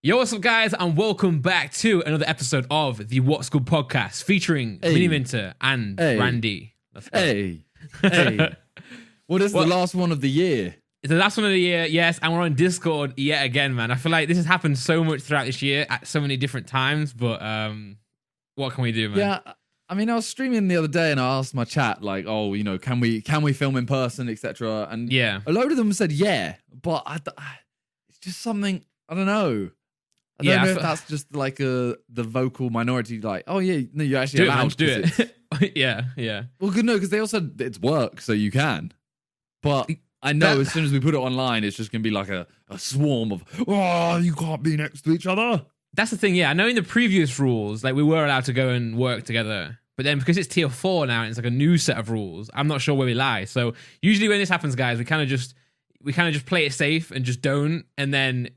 Yo, what's up, guys, and welcome back to another episode of the What's Good podcast featuring Mini Minter and Randy. Hey. Well, this is the last one of the year. It's the last one of the year, yes, and we're on Discord yet again, man. I feel like this has happened so much throughout this year at so many different times, but what can we do, man? Yeah, I mean, I was streaming the other day and I asked my chat, like, oh, you know, can we film in person, etc. And yeah, a load of them said yeah, but it's just something, I don't know. I don't know if that's just like the vocal minority, like, oh yeah, no, you're actually allowed to do it. yeah. Well, good, no, because they also said it's work, so you can. But I know as soon as we put it online, it's just going to be like a swarm of, oh, you can't be next to each other. That's the thing, yeah. I know in the previous rules, like, we were allowed to go and work together. But then because it's tier 4 now, and it's like a new set of rules, I'm not sure where we lie. So usually when this happens, guys, we kind of just play it safe and just don't. And then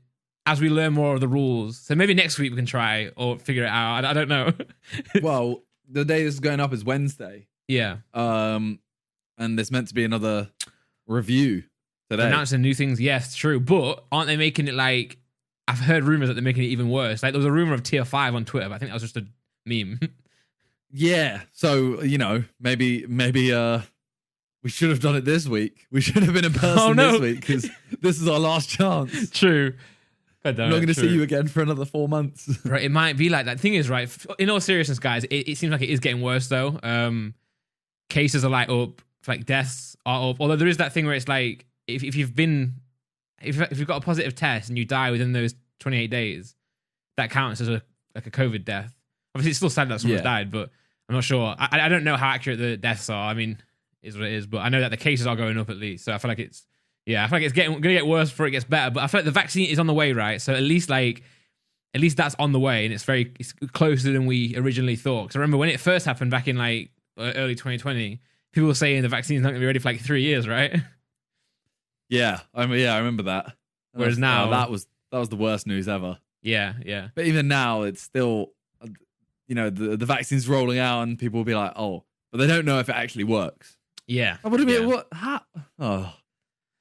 as we learn more of the rules, so maybe next week we can try or figure it out. I don't know. Well, the day this is going up is Wednesday. Yeah. And there's meant to be another review today. Announcing new things, yes, true. But aren't they making it like, I've heard rumors that they're making it even worse. Like there was a rumor of tier 5 on Twitter, but I think that was just a meme. Yeah. So, you know, maybe we should have done it this week. We should have been in person this week because this is our last chance. True. I'm not going to see you again for another 4 months. Right, it might be like that. Thing is, right, in all seriousness, guys, it seems like it is getting worse, though. Cases are like up, like deaths are up. Although there is that thing where it's like, if you've got a positive test and you die within those 28 days, that counts as a COVID death. Obviously, it's still sad that someone's died, but I'm not sure. I don't know how accurate the deaths are. I mean, it is what it is, but I know that the cases are going up at least. So I feel like it's going to get worse before it gets better. But I feel like the vaccine is on the way, right? So at least that's on the way, and it's closer than we originally thought. Because I remember when it first happened back in like early 2020, people were saying the vaccine's not going to be ready for like 3 years, right? Yeah, I remember that. Whereas now that was the worst news ever. Yeah. But even now, it's still, you know, the vaccine's rolling out, and people will be like, oh, but they don't know if it actually works. Yeah. What do you mean? What? How? Oh.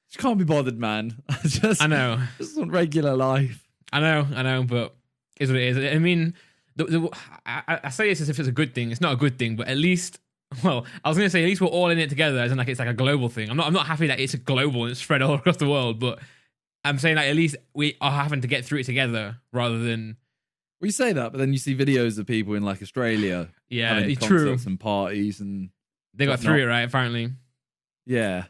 Just can't be bothered, man. I know. Just want regular life. I know, but it is what it is. I mean, I say this as if it's a good thing. It's not a good thing, but at least, well, I was going to say at least we're all in it together, as in like it's like a global thing. I'm not happy that it's a global and it's spread all across the world, but I'm saying like at least we are having to get through it together rather than. Well, you say that, but then you see videos of people in like Australia, having concerts and parties, and they got through it, right? Apparently, yeah.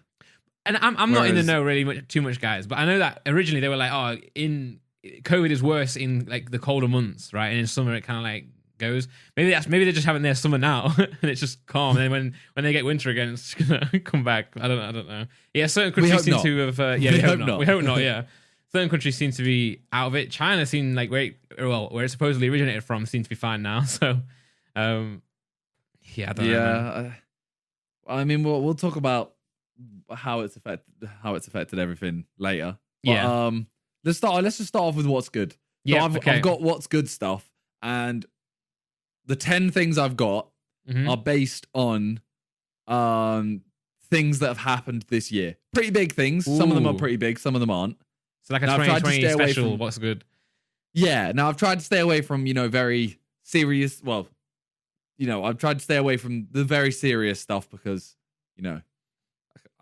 And I'm not in the know really too much, guys, but I know that originally they were like, oh, COVID is worse in like the colder months, right? And in summer it kind of like goes. Maybe they're just having their summer now and it's just calm. And then when they get winter again, it's gonna come back. I don't know. Yeah, certain countries seem to have. Yeah, we hope not. We hope not. Yeah, certain countries seem to be out of it. China seemed like where it supposedly originated from seems to be fine now. So, yeah, I don't know. I mean, we'll talk about how it's affected everything later. But, let's just start off with what's good. So I've got what's good stuff, and the 10 things I've got are based on things that have happened this year. Pretty big things. Ooh. Some of them are pretty big, some of them aren't. So like a 2020 special, what's good? Yeah. Now I've tried to stay away from, very serious. Well, I've tried to stay away from the very serious stuff because,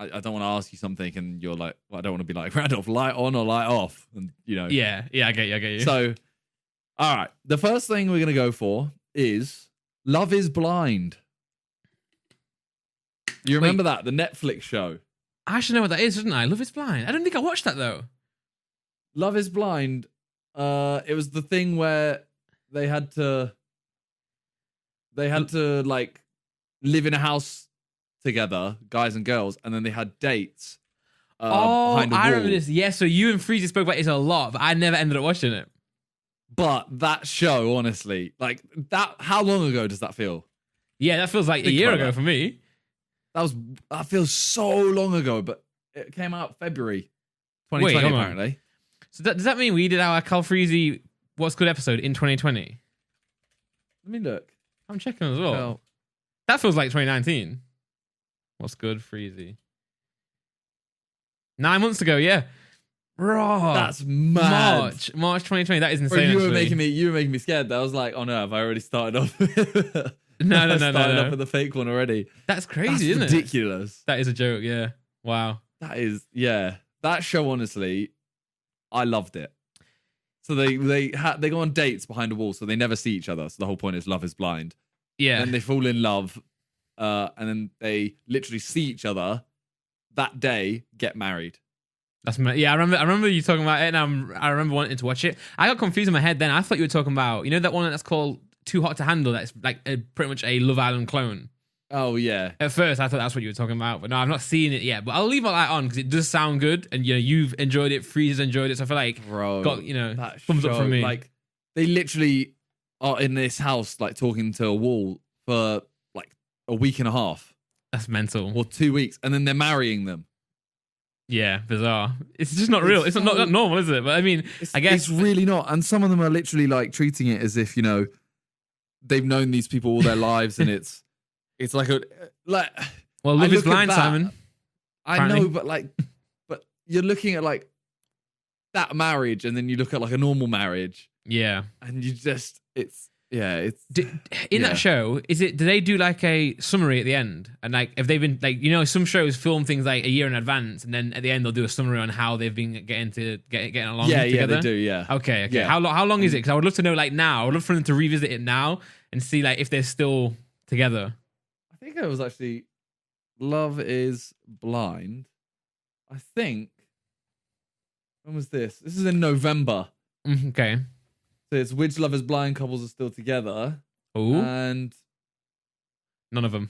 I don't want to ask you something and you're like, well, I don't want to be like, Randolph, light on or light off. And, Yeah, I get you. So, all right. The first thing we're going to go for is Love is Blind. You remember that? The Netflix show. I should know what that is, shouldn't I? Love is Blind. I don't think I watched that, though. Love is Blind. It was the thing where they had to like live in a house together, guys and girls, and then they had dates. Behind a wall. I remember this. Yeah, so you and Freezy spoke about this a lot, but I never ended up watching it. But that show, honestly, like that. How long ago does that feel? Yeah, that feels like a year ago for me. That feels so long ago, but it came out February 2020 apparently. So does that mean we did our Cal Freezy What's Good episode in 2020? Let me look. I'm checking as well. That feels like 2019. What's Good, Freezy? 9 months ago, yeah. Bro, that's mad. March 2020. That is insane. Bro, you were making me scared. I was like, oh no, have I already started off? No. Started off with the fake one already. That's crazy, isn't it? Ridiculous. That is a joke. Yeah. Wow. That is, yeah. That show, honestly, I loved it. So they go on dates behind a wall, so they never see each other. So the whole point is Love is Blind. Yeah. And they fall in love, and then they literally see each other that day, get married. I remember you talking about it, and I remember wanting to watch it. I got confused in my head then. I thought you were talking about, you know, that one that's called Too Hot to Handle. That's like pretty much a Love Island clone. Oh yeah. At first, I thought that's what you were talking about, but no, I've not seen it yet. But I'll leave it like on because it does sound good, and you know, you've enjoyed it. Freeze enjoyed it, so I feel like got thumbs up from me. Like they literally are in this house, like talking to a wall for like a week and a half. That's mental. Or 2 weeks, and then they're marrying them. Yeah, bizarre. It's just not real. It's not normal, is it? But I mean, I guess it's really not. And some of them are literally like treating it as if, you know, they've known these people all their lives, and it's like well, Love is Blind, Simon. Apparently. I know, but you're looking at like that marriage, and then you look at like a normal marriage. Yeah, and you just that show, do they do like a summary at the end? And like, have they been like, you know, some shows film things like a year in advance, and then at the end they'll do a summary on how they've been getting along together? Yeah, they do, yeah. Okay. Yeah. How long is it? Because I would love to know, like, now. I would love for them to revisit it now and see like if they're still together. I think it was actually Love is Blind. I think, when was this? This is in November. Okay. So it's which Love is Blind couples are still together. Ooh. And none of them.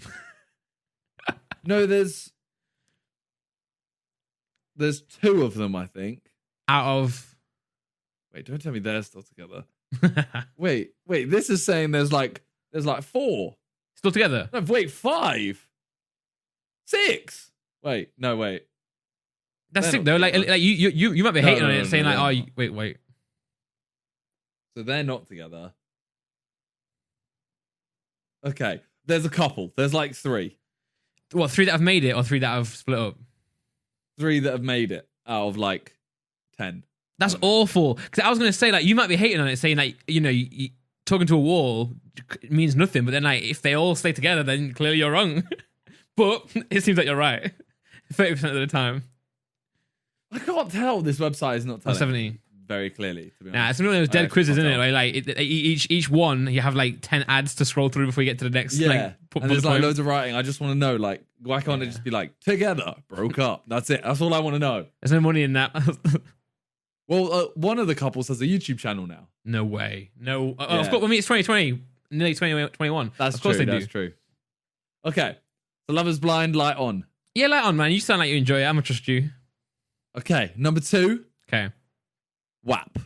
No, there's 2 of them, I think. Out of... Wait, don't tell me they're still together. Wait, this is saying there's like 4. Still together? No, wait, 5. 6. Wait. That's sick though. Like you might be hating on it, saying like, oh, wait. So they're not together. Okay. There's a couple. There's like 3. What, 3 that have made it or 3 that have split up? 3 that have made it out of like 10. That's awful. Because I was going to say, like, you might be hating on it, saying like, you know, talking to a wall means nothing. But then like, if they all stay together, then clearly you're wrong. But it seems like you're right. 30% of the time. I can't tell. This website is not telling. 70. Very clearly, to be honest. Nah, it's one of those dead quizzes, isn't it? Where like each one, you have like 10 ads to scroll through before you get to the next. Yeah, and there's like loads of writing. I just want to know, like, why can't it just be like together, broke up? That's it. That's all I want to know. There's no money in that. Well, one of the couples has a YouTube channel now. No way. No. Of course. I mean, it's 2020, nearly 2021. That's of course true. They do. That's true. Okay, so Love is Blind, light on. Yeah, light on, man. You sound like you enjoy it. I'm gonna trust you. Okay, number 2. Okay. WAP.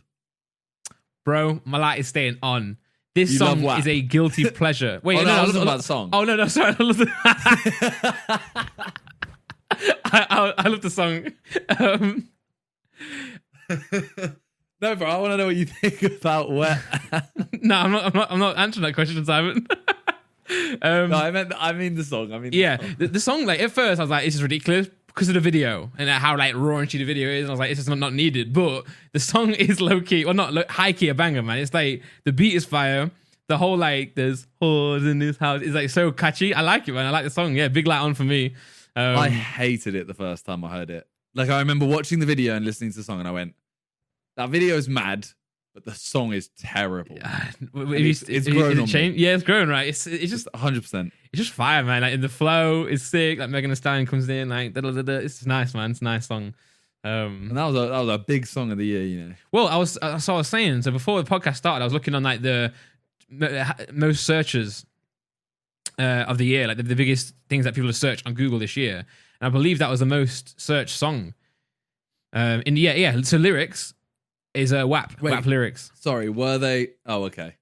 Bro, my light is staying on. This song is a guilty pleasure. Wait, I was talking about the song. Oh, no, sorry. I love the... I love the song. No, bro, I want to know what you think about Wet. No, I'm not answering that question, Simon. No, I mean the song. The song, like, at first I was like, this is ridiculous because of the video and how like raunchy the video is. And I was like, it's just not needed. But the song is low key, well, not high key, a banger, man. It's like the beat is fire. The whole like there's whores in this house is like so catchy. I like it, man. I like the song. Yeah, big light on for me. I hated it the first time I heard it. Like I remember watching the video and listening to the song, and I went, "That video is mad." But the song is terrible. It's grown on me. Yeah, it's grown, right? It's just 100%. It's just fire, man. Like, and the flow is sick. Like Megan Thee Stallion comes in, like it's just nice, man. It's a nice song. And that was a big song of the year, you know. Well, I was saying. So before the podcast started, I was looking on like the most searches of the year, like the biggest things that people have searched on Google this year, and I believe that was the most searched song. So lyrics. Is WAP. Wait, WAP lyrics. Sorry, were they? Oh, okay.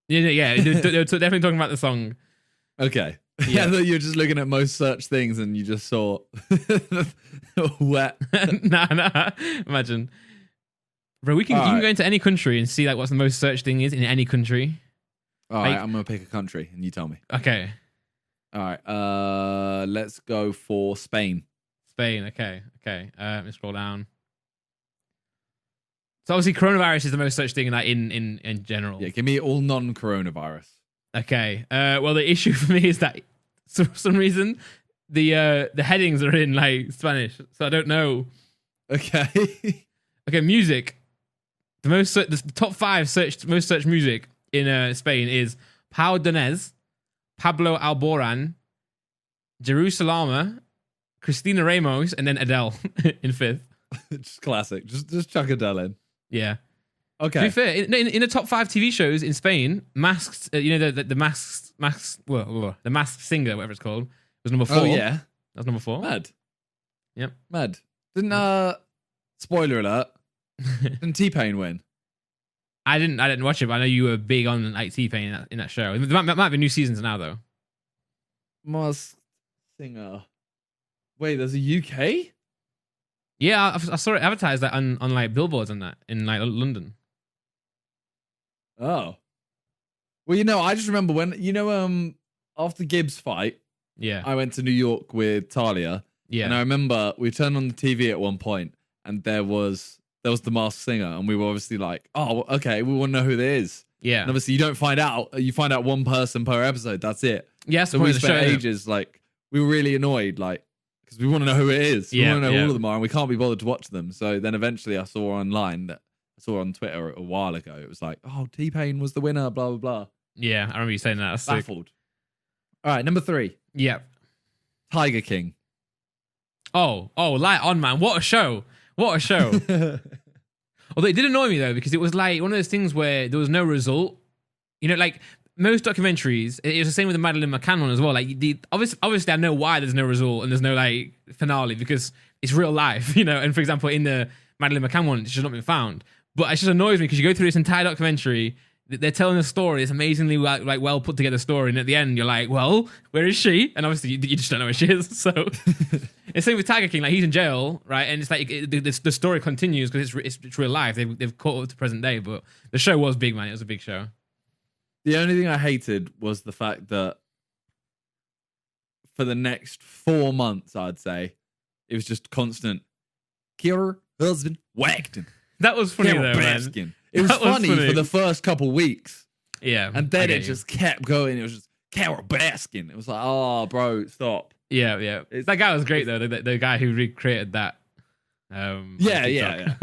Yeah. They were definitely talking about the song. Okay. Yeah, I thought you were just looking at most searched things and you just saw wet. Nah. Imagine. Bro, you can go into any country and see like what's the most searched thing is in any country. All right, I'm going to pick a country and you tell me. Okay. All right. Let's go for Spain. Spain, okay. Let me scroll down. So obviously, coronavirus is the most searched thing in general. Yeah, give me all non-coronavirus. Okay. Well, the issue for me is that for some reason the headings are in like Spanish, so I don't know. Okay. Okay, music. The top 5 most searched music in Spain is Pau Donés, Pablo Alborán, Jerusalema, Christina Ramos, and then Adele in 5th. Just classic. Just chuck Adele in. Yeah. Okay. To be fair, in the top 5 TV shows in Spain, Masked, the Masked Singer, whatever it's called, was number 4. Oh yeah, that was number 4. Mad. Yep. Mad. Didn't spoiler alert. Didn't T-Pain win? I didn't watch it, but I know you were big on like T-Pain in that show. There might be new seasons now though. Masked Singer. Wait, there's a UK? Yeah, I saw it advertised like on like billboards and that in like London. Oh. Well, I just remember when after Gibbs' fight, yeah, I went to New York with Talia. Yeah. And I remember we turned on the TV at one point and there was the Masked Singer, and we were obviously like, oh, okay, we want to know who it is. Yeah. And obviously you find out one person per episode, that's it. Yeah, so we spent ages like we were really annoyed, like, because we want to know who it is. We want to know who all of them are, and we can't be bothered to watch them. So then eventually I saw online I saw on Twitter a while ago. It was like, oh, T-Pain was the winner, blah, blah, blah. Yeah, I remember you saying that. Baffled. All right, number 3. Yep. Tiger King. Oh, light on, man. What a show. What a show. Although it did annoy me, though, because it was like one of those things where there was no result. Like most documentaries, it was the same with the Madeleine McCann one as well. Like, obviously, I know why there's no result and there's no, like, finale, because it's real life, And, for example, in the Madeleine McCann one, it should not been found. But it just annoys me because you go through this entire documentary, they're telling a story, this amazingly well put together story, and at the end you're like, well, where is she? And obviously you just don't know where she is. So it's the same with Tiger King, like he's in jail, right? And it's like the story continues because it's real life. They've caught up to present day, but the show was big, man. It was a big show. The only thing I hated was the fact that for the next 4 months, I'd say, it was just constant killer, husband, whacked him. That was funny though, man. It was funny for the first couple weeks. Yeah. And then it just kept going. It was just Carol Baskin. It was like, oh, bro, stop. Yeah. That guy was great, though. The guy who recreated that. Yeah. Yeah.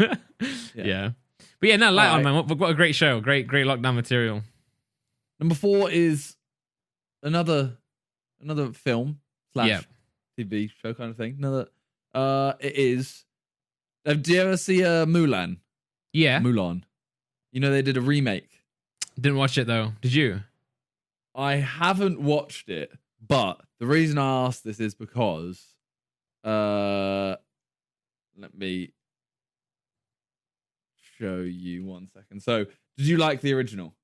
But yeah, no, light on, man. What a great show. Great lockdown material. Number 4 is another film / TV show kind of thing. It is. Do you ever see Mulan? Yeah. Mulan. They did a remake. Didn't watch it though. Did you? I haven't watched it, but the reason I asked this is because let me show you 1 second. So, did you like the original?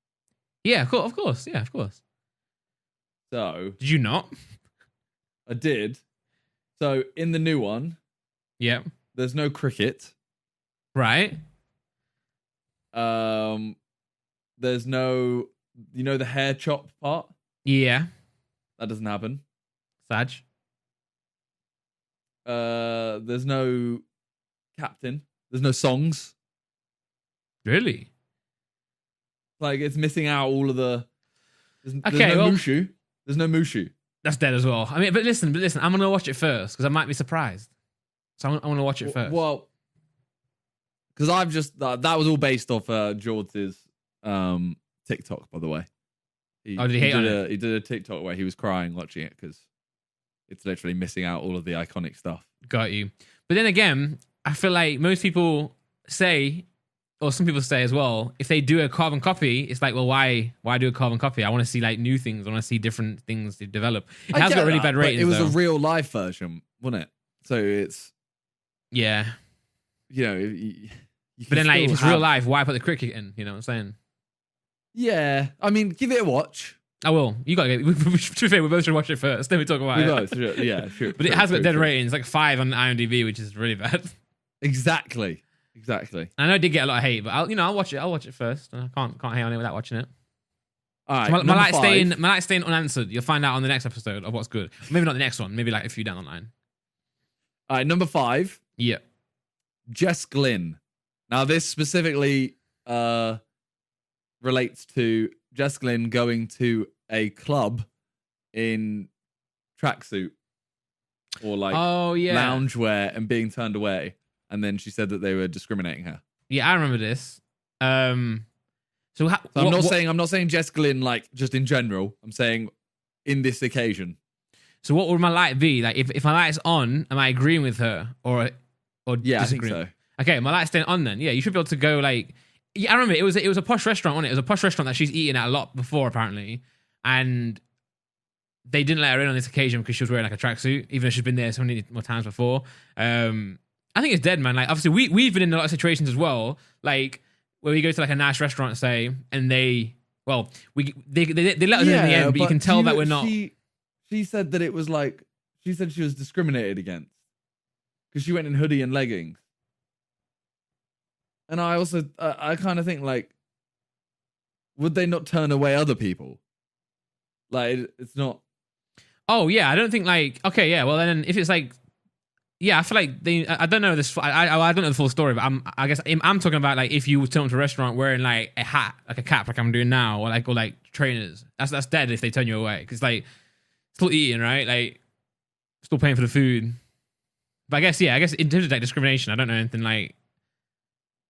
Yeah, of course. Yeah, of course. So, did you not? I did. So, in the new one, yeah, there's no cricket. Right. There's no, the hair chop part? Yeah. That doesn't happen. Sag. There's no captain. There's no songs. Really? Like, it's missing out all of the... There's okay, no Mushu. There's no Mushu. That's dead as well. I mean, but listen, I'm going to watch it first because I might be surprised. So I'm going to watch it first. Well, because I've just... that was all based off George's TikTok, by the way. Did he hate on it? He did a TikTok where he was crying watching it because it's literally missing out all of the iconic stuff. Got you. But then again, I feel like most people say, or some people say as well, if they do a carbon copy, it's like, well, why do a carbon copy? I want to see like new things. I want to see different things to develop. It has got really bad ratings. It was a real life version, wasn't it? So it's yeah. You but then, like, if it's real life, why put the cricket in? You know what I'm saying? Yeah, I mean, give it a watch. I will. You got to get. To be fair, we both should watch it first. Then we talk about it. Yeah, sure. But it has got dead ratings, like 5 on IMDb, which is really bad. Exactly. I know it did get a lot of hate, but I'll watch it. I'll watch it first. I can't hate on it without watching it. All right. So my light's staying unanswered. You'll find out on the next episode of what's good. Maybe not the next one. Maybe like a few down the line. All right, number 5. Yeah. Jess Glynn. Now, this specifically relates to Jessica Lynn going to a club in tracksuit or like loungewear and being turned away. And then she said that they were discriminating her. Yeah, I remember this. I'm not saying Jessica Lynn like just in general. I'm saying in this occasion. So what would my light be? Like if my light's on, am I agreeing with her or yeah, disagreeing? I think so. Okay, my light's staying on then. Yeah, you should be able to go like. Yeah, I remember it was a posh restaurant, wasn't it? It was a posh restaurant that she's eaten at a lot before apparently, and they didn't let her in on this occasion because she was wearing like a tracksuit, even though she's been there so many more times before. I think it's dead, man. Like obviously we've been in a lot of situations as well, like where we go to like a nice restaurant, say, and they let us in the end, but you can tell that we're not. She said that it was like she said she was discriminated against because she went in hoodie and leggings. And I also, I kind of think like, would they not turn away other people? Like, it's not. Oh yeah, I don't think like. Okay, yeah. Well, then if it's like, yeah, I feel like they. I don't know this. I don't know the full story, but I guess I'm talking about like if you turn to a restaurant wearing like a hat, like a cap, like I'm doing now, or like trainers. That's dead if they turn you away because like still eating, right? Like still paying for the food. But I guess in terms of like discrimination, I don't know anything like.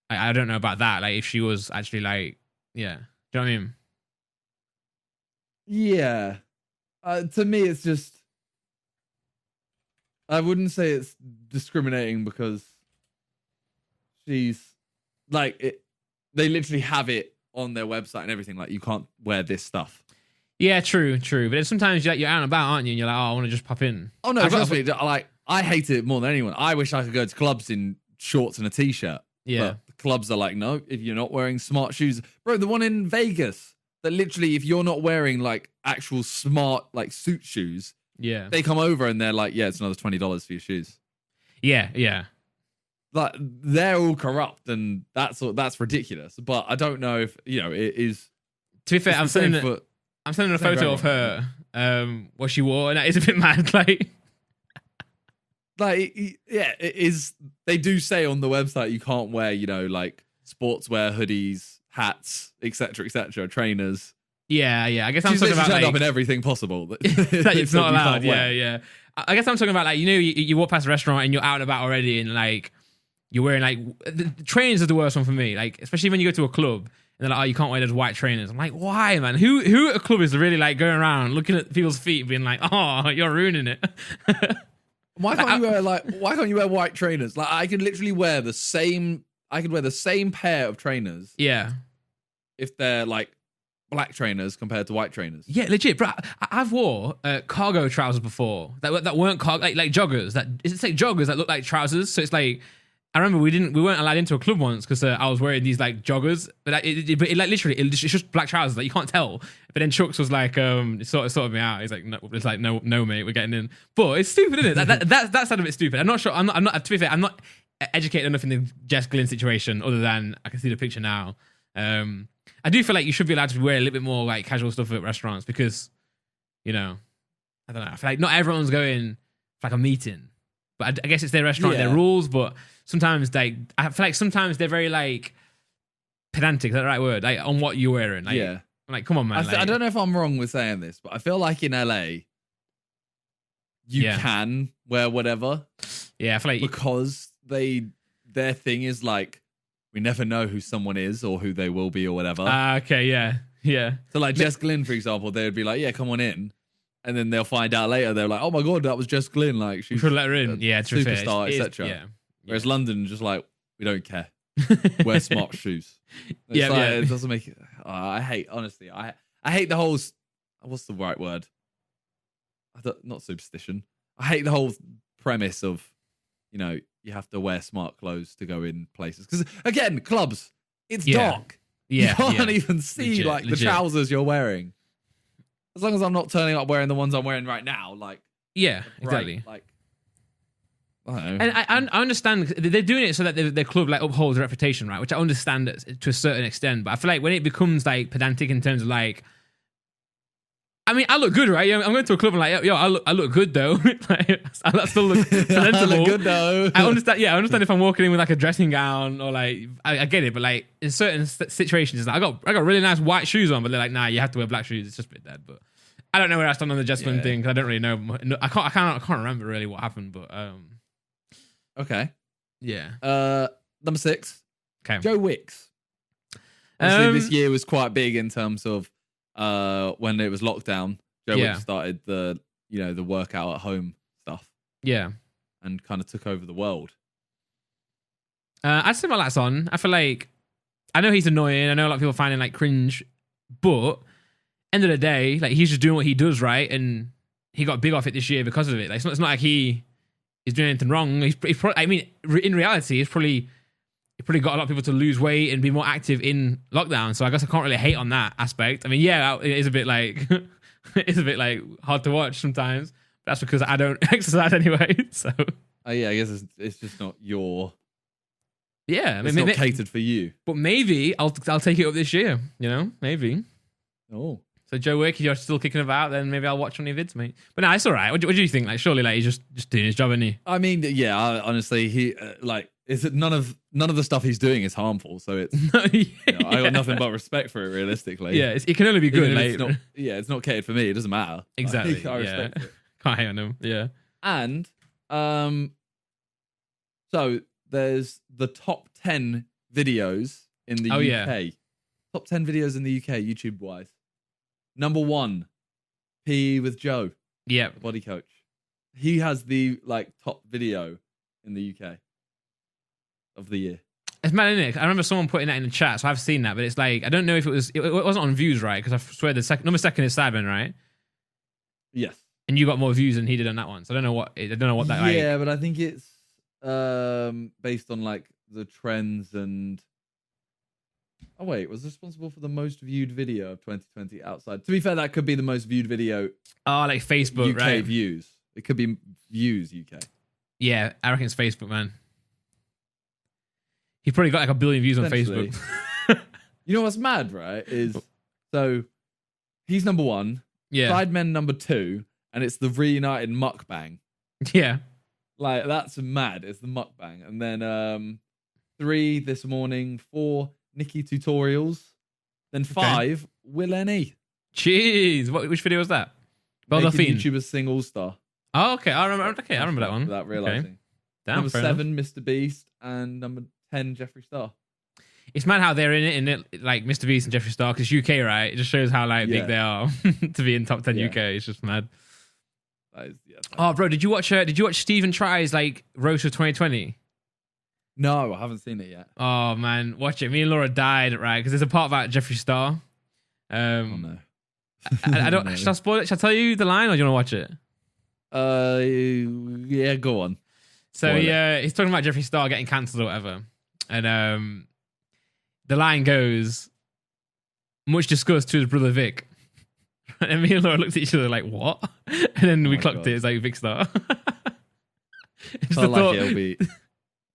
I don't know about that. Like if she was actually like, yeah, do you know what I mean? Yeah. To me, it's just. I wouldn't say it's discriminating because she's like it. They literally have it on their website and everything. Like you can't wear this stuff. Yeah, true. But then sometimes you're out and about, aren't you? And you're like, oh, I want to just pop in. Oh no, trust me. Like I hate it more than anyone. I wish I could go to clubs in shorts and a t-shirt. Yeah. But the clubs are like, no, if you're not wearing smart shoes. Bro, the one in Vegas, that literally, if you're not wearing like actual smart like suit shoes, yeah, they come over and they're like, yeah, it's another $20 for your shoes. Yeah. Like they're all corrupt and that's ridiculous. But I don't know if, it is. To be fair, I'm sending a photo of her, what she wore, and that is a bit mad, like. Like, yeah, it is. They do say on the website you can't wear, like sportswear, hoodies, hats, etc., trainers. Yeah. I guess I'm talking about turned like, up in everything possible. That it's not allowed. Yeah. I guess I'm talking about like you walk past a restaurant and you're out and about already, and like you're wearing like the trainers are the worst one for me. Like especially when you go to a club and they're like, oh, you can't wear those white trainers. I'm like, why, man? Who at a club is really like going around looking at people's feet, being like, oh, you're ruining it. Why can't you wear white trainers? Like I could literally wear the same pair of trainers. Yeah. If they're like black trainers compared to white trainers. Yeah, legit, bro. I've wore cargo trousers before that weren't cargo, like joggers. It's like joggers that look like trousers. So it's like I remember we weren't allowed into a club once because I was wearing these like joggers, but it's just black trousers. Like you can't tell. But then Chucks was like, it sorted me out. He's like, no, mate, we're getting in. But it's stupid, isn't it? That's a bit stupid. I'm not sure. I'm not. To be fair, I'm not educated enough in the Jess Glynn situation. Other than I can see the picture now. I do feel like you should be allowed to wear a little bit more like casual stuff at restaurants because, I don't know. I feel like not everyone's going for like a meeting, but I guess it's their restaurant, their rules. But sometimes I feel like sometimes they're very like pedantic. Is that the right word? Like on what you're wearing. Like, yeah. I'm like, come on, man. I don't know if I'm wrong with saying this, but I feel like in LA, you can wear whatever. Yeah, I feel like because their thing is like, we never know who someone is or who they will be or whatever. Okay, yeah. So like Jess Glynn, for example, they would be like, yeah, come on in. And then they'll find out later, they're like, oh my God, that was Jess Glynn. Like, she's should let her in. Yeah, superstar, etc. Yeah. Whereas London, just like, we don't care. Wear smart shoes. It doesn't make it. I hate, honestly, I hate the whole, what's the right word? Not superstition. I hate the whole premise of, you have to wear smart clothes to go in places. Because again, clubs, it's dark. Yeah, you can't even see legit. The trousers you're wearing. As long as I'm not turning up wearing the ones I'm wearing right now, like exactly. Like I don't know. And I understand they're doing it so that their club like upholds their reputation, right? Which I understand to a certain extent. But I feel like when it becomes like pedantic in terms of like, I mean, I look good, right? I'm going to a club and like, yo, I look good though. Like, I still look presentable. I look good though. I understand. Yeah, I understand if I'm walking in with like a dressing gown or like, I get it. But like in certain situations, it's like, I got really nice white shoes on, but they're like, nah, you have to wear black shoes. It's just a bit dead. But I don't know where I stand on the gentleman thing because I don't really know. I can't remember really what happened. But okay, yeah. Number 6. Okay, Joe Wicks. Obviously, this year was quite big in terms of when it was lockdown. Joe Wicks started the workout at home stuff. Yeah, and kind of took over the world. I still my lights on. I feel like I know he's annoying. I know a lot of people find him like cringe, but end of the day, like he's just doing what he does, right? And he got big off it this year because of it. Like it's not like he is doing anything wrong. He's probably, I mean, in reality, he probably got a lot of people to lose weight and be more active in lockdown. So I guess I can't really hate on that aspect. I mean, yeah, it is a bit like it's a bit like hard to watch sometimes. But that's because I don't exercise anyway. So yeah, I guess it's just not your. Yeah, it's not catered for you. But maybe I'll take it up this year. You know, maybe. Oh. So Joe Wick, if you're still kicking about, then maybe I'll watch one of your vids, mate. But no, it's all right. What do you think? Like, surely, like he's just doing his job, isn't he? I mean, yeah. Honestly, he is it none of the stuff he's doing is harmful. So it's I got nothing but respect for it. Realistically, yeah, it can only be good. Like, it's not catered for me. It doesn't matter. Exactly. Like, I respect it. Can't hate on him. Yeah. And so there's the top 10 videos in the UK. Yeah. Top 10 videos in the UK, YouTube wise. Number 1, PE with Joe. Yeah. Body coach. He has the top video in the UK of the year. It's mad, isn't it? I remember someone putting that in the chat, so I've seen that, but it's like I don't know if it wasn't on views, right? Because I swear the number 2 is Sidemen, right? Yes. And you got more views than he did on that one, so I don't know what that. Yeah, but I think it's based on like the trends and. Oh wait, was responsible for the most viewed video of 2020 outside. To be fair, that could be the most viewed video. Oh, like Facebook, UK right? Views. It could be views UK. Yeah, I reckon it's Facebook, man. He probably got like 1 billion views on Facebook. You know what's mad, right? Is so he's number 1. Yeah. Sidemen number 2, and it's the reunited mukbang. Yeah. Like that's mad. It's the mukbang, and then 3 this morning, 4. Nikki tutorials, then 5 Will N.E. Jeez, which video was that? Making YouTubers sing All Star. Oh, okay. I remember that one. Without realizing. Okay. Damn, number 7, Mr. Beast, and number 10, Jeffree Star. It's mad how they're in it, like Mr. Beast and Jeffree Star, because UK, right? It just shows how big they are to be in top 10 UK. It's just mad. Oh, bro, did you watch Stephen Try's roast of 2020? No, I haven't seen it yet. Oh man, watch it. Me and Laura died, right? Because there's a part about Jeffree Star. Oh no. I don't. No. Should I spoil it? Should I tell you the line, or do you want to watch it? Yeah, go on. So he's talking about Jeffree Star getting cancelled or whatever, and the line goes, "Much discussed to his brother Vic." And me and Laura looked at each other like, "What?" And then we clocked it. It's like Vic Star.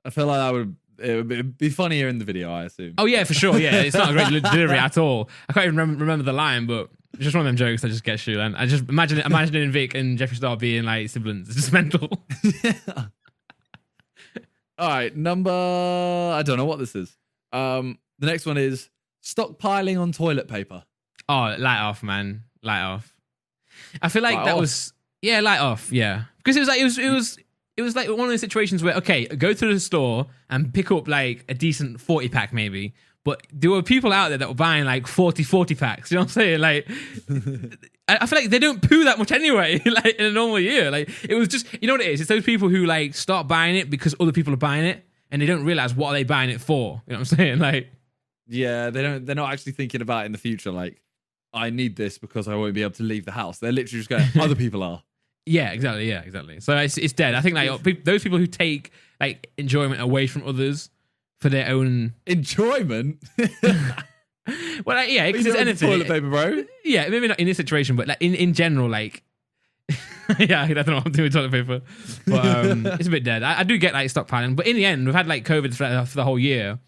I feel like it would be funnier in the video, I assume. Oh yeah, for sure. Yeah, it's not a great delivery at all. I can't even remember the line, but it's just one of them jokes that just gets you. And I just imagining Vic and Jeffree Star being like siblings. It's just mental. Yeah. All right, I don't know what this is. The next one is stockpiling on toilet paper. Oh, light off, man. Light off. I feel like light off. Yeah, because it was like one of those situations where, okay, go to the store and pick up like a decent 40 pack maybe. But there were people out there that were buying like 40 packs. You know what I'm saying? Like, I feel like they don't poo that much anyway, like in a normal year. Like, it was just, you know what it is? It's those people who like start buying it because other people are buying it and they don't realize what are they buying it for. You know what I'm saying? Like, yeah, they're not actually thinking about it in the future. Like, I need this because I won't be able to leave the house. They're literally just going, other people are. Yeah, exactly. So it's dead. I think like those people who take like enjoyment away from others for their own enjoyment. Well, yeah, because it's anything. Toilet paper, bro. Yeah, maybe not in this situation, but like in general, like yeah, I don't know what I'm doing with toilet paper, but it's a bit dead. I do get like stockpiling, but in the end, we've had like COVID for the whole year,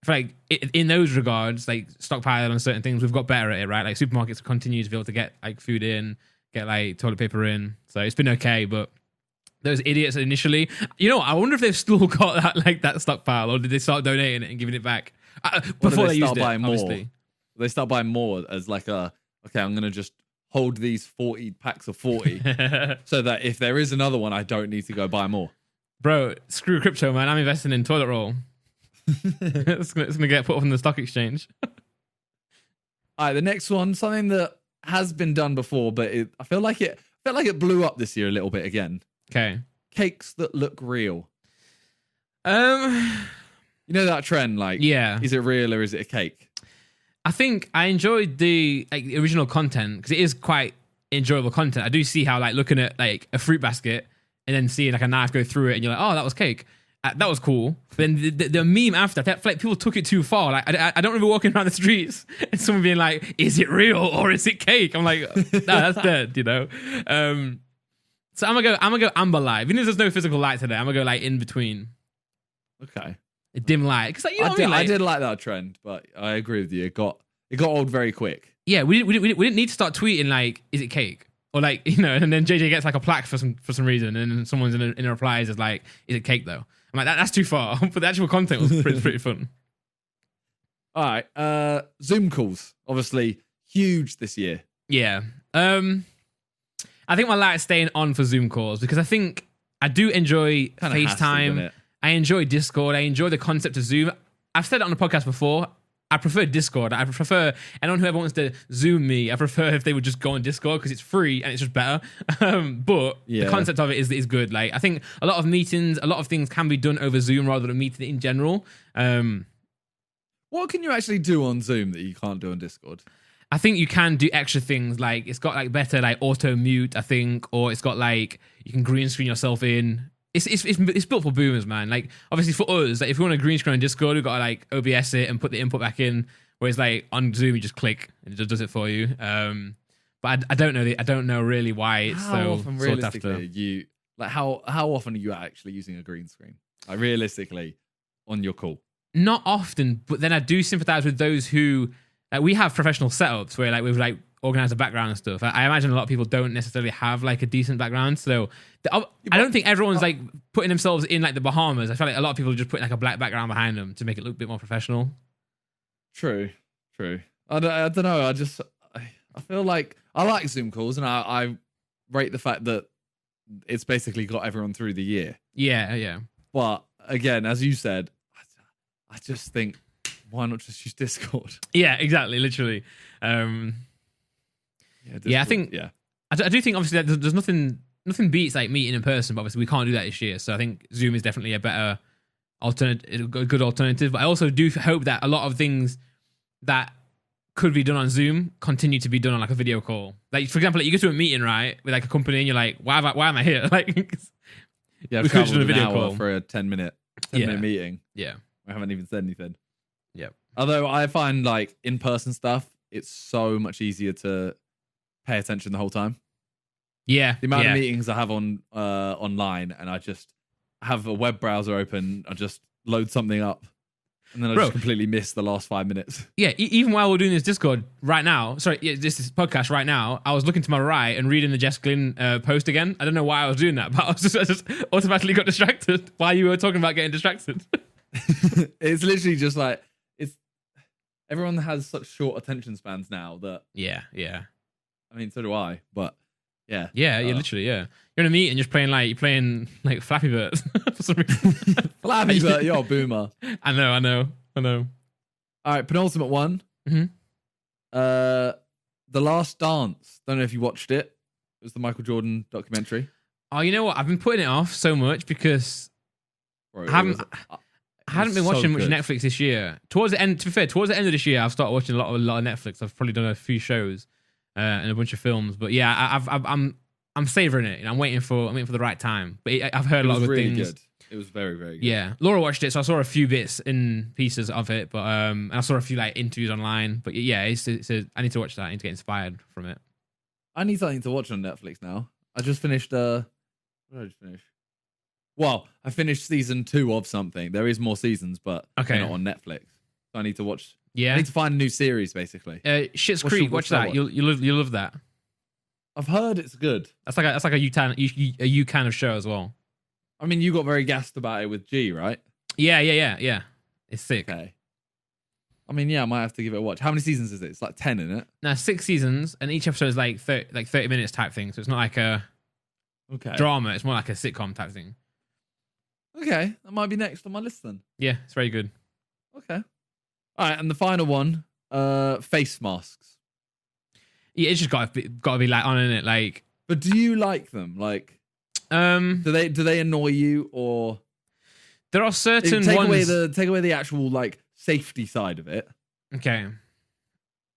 I feel like in those regards, like stockpile on certain things, we've got better at it, right? Like supermarkets continue to be able to get like food in, get like toilet paper in. So it's been okay, but those idiots initially, I wonder if they've still got that stockpile, or did they start donating it and giving it back before they used it? Obviously, they start buying more as like okay, I'm gonna just hold these 40 packs of 40, so that if there is another one, I don't need to go buy more. Bro, screw crypto, man. I'm investing in toilet roll. It's gonna get put up on the stock exchange. All right, the next one, something that has been done before, but I felt like it blew up this year a little bit again. Okay. Cakes that look real. You know that trend, like, yeah, is it real or is it a cake? I think I enjoyed the original content because it is quite enjoyable content. I do see how looking at like a fruit basket and then seeing like a knife go through it and you're like, oh, that was cake. That was cool. But then the meme after, I feel like people took it too far. Like I don't remember walking around the streets and someone being like, is it real or is it cake? I'm like, no, that's dead, So I'm gonna go amber light. Even if there's no physical light today, I'm gonna go like in between. Okay. A dim light. Cause I did like that trend, but I agree with you. It got old very quick. Yeah, we didn't need to start tweeting like, is it cake? Or like, and then JJ gets like a plaque for some reason, and then someone's in a replies is like, is it cake though? I'm like, that's too far. But the actual content was pretty fun. All right. Zoom calls, obviously huge this year. Yeah. I think my light's staying on for Zoom calls because I think I do enjoy FaceTime. I enjoy Discord. I enjoy the concept of Zoom. I've said it on the podcast before. I prefer Discord. I prefer anyone who ever wants to Zoom me. I prefer if they would just go on Discord because it's free and it's just better. But the concept of it is good. Like I think a lot of meetings, a lot of things can be done over Zoom rather than meeting in general. What can you actually do on Zoom that you can't do on Discord? I think you can do extra things. Like it's got like better like auto mute, I think, or it's got like you can green screen yourself in. It's built for boomers, man. Like obviously for us, like if we want a green screen on Discord, we've got to like OBS it and put the input back in. Whereas like on Zoom, you just click and it just does it for you. But I don't know. I don't know really why it's so often realistically how often are you actually using a green screen? Like realistically, on your call. Not often, but then I do sympathize with those who we have professional setups where like we've like organized a background and stuff. I imagine a lot of people don't necessarily have like a decent background, so I don't think everyone's like putting themselves in like the Bahamas. I feel like a lot of people are just putting like a black background behind them to make it look a bit more professional. True. I don't know. I feel like I like Zoom calls, and I rate the fact that it's basically got everyone through the year. Yeah. But again, as you said, I just think, why not just use Discord? Yeah, exactly. Literally. Discord, I think. Yeah, I do think obviously that there's nothing beats like meeting in person, but obviously we can't do that this year. So I think Zoom is definitely a better alternative, a good alternative. But I also do hope that a lot of things that could be done on Zoom continue to be done on like a video call. Like for example, like you go to a meeting right with like a company, and you're like, why am I here? Like, we could have done a video call for a 10-minute meeting. Yeah, I haven't even said anything. Yeah. Although I find like in-person stuff, it's so much easier to pay attention the whole time. Yeah. The amount of meetings I have online, and I just have a web browser open, I just load something up, and then I just completely miss the last 5 minutes. Yeah, even while we're doing this Discord right now, this is podcast right now, I was looking to my right and reading the Jess Glynn post again. I don't know why I was doing that, but I just automatically got distracted while you were talking about getting distracted. It's literally just like, everyone has such short attention spans now that... Yeah. I mean, so do I, but yeah. Yeah, literally, yeah. You're in a meeting, you're playing Flappy Bird for some reason. Flappy Bird, you're a boomer. I know. All right, penultimate one. Mm-hmm. The Last Dance. Don't know if you watched it. It was the Michael Jordan documentary. Oh, you know what? I've been putting it off so much because I hadn't been watching much Netflix this year. Towards the end of this year, I've started watching a lot of Netflix. I've probably done a few shows and a bunch of films. But yeah, I'm savoring it. I'm waiting for the right time. But I've heard a lot of good things. Good. It was very, very good. Yeah, Laura watched it, so I saw a few bits and pieces of it. But and I saw a few like interviews online. But yeah, I need to watch that. I need to get inspired from it. I need something to watch on Netflix now. I just finished. What did I just finish? Well, I finished season 2 of something. There is more seasons, but they're not on Netflix. So I need to watch. Yeah. I need to find a new series, basically. Schitt's Creek. Watch that. You'll love that. I've heard it's good. That's like a you kind of show as well. I mean, you got very gassed about it with G, right? Yeah. It's sick. Okay. I mean, yeah, I might have to give it a watch. How many seasons is it? It's like 10, isn't it? Now 6 seasons, and each episode is like 30 minutes type thing. So it's not like a drama. It's more like a sitcom type thing. Okay, that might be next on my list then. Yeah, it's very good. Okay. All right, and the final one, face masks. Yeah, it's just got to be like on in it, like. But do you like them? Like, do they annoy you, or there are certain take ones take away the actual like safety side of it? Okay.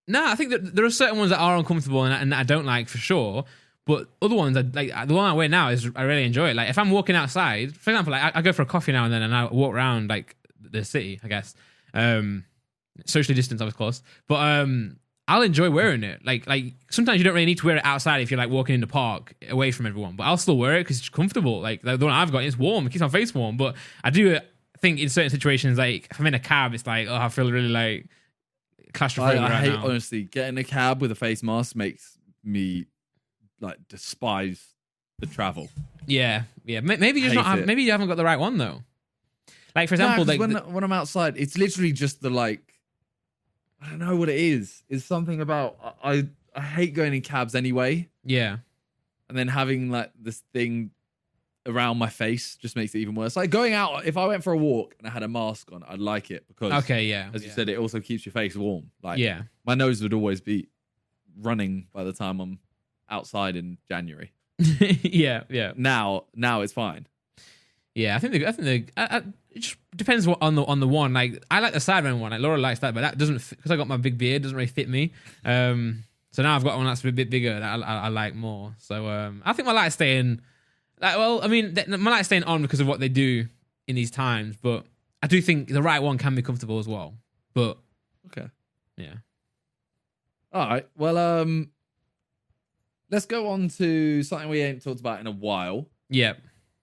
No, I think that there are certain ones that are uncomfortable and that I don't like for sure. But other ones, like the one I wear now, is I really enjoy it. Like if I'm walking outside, for example, like I go for a coffee now and then, and I walk around like the city, I guess. Socially distanced, of course, but I'll enjoy wearing it. Like sometimes you don't really need to wear it outside if you're like walking in the park away from everyone. But I'll still wear it because it's comfortable. Like the one I've got, it's warm. It keeps my face warm. But I do think in certain situations, like if I'm in a cab, it's like I feel really like claustrophobic. I hate now. Honestly, getting a cab with a face mask makes me like despise the travel. Yeah. Maybe you maybe you haven't got the right one though. Like for example, when I'm outside, it's literally just the like. I don't know what it is. It's something about I hate going in cabs anyway. Yeah. And then having like this thing around my face just makes it even worse. Like going out, if I went for a walk and I had a mask on, I'd like it because as you said, it also keeps your face warm. Like my nose would always be running by the time I'm outside in January. yeah. Now it's fine. Yeah, I think it just depends on the one. Like I like the Sidemen one. Like Laura likes that, but that doesn't because I got my big beard. Doesn't really fit me. So now I've got one that's a bit bigger that I like more. So I think my light's staying. Like, well, I mean, my light's staying on because of what they do in these times. But I do think the right one can be comfortable as well. But okay, yeah. All right. Well, let's go on to something we ain't talked about in a while. Yeah.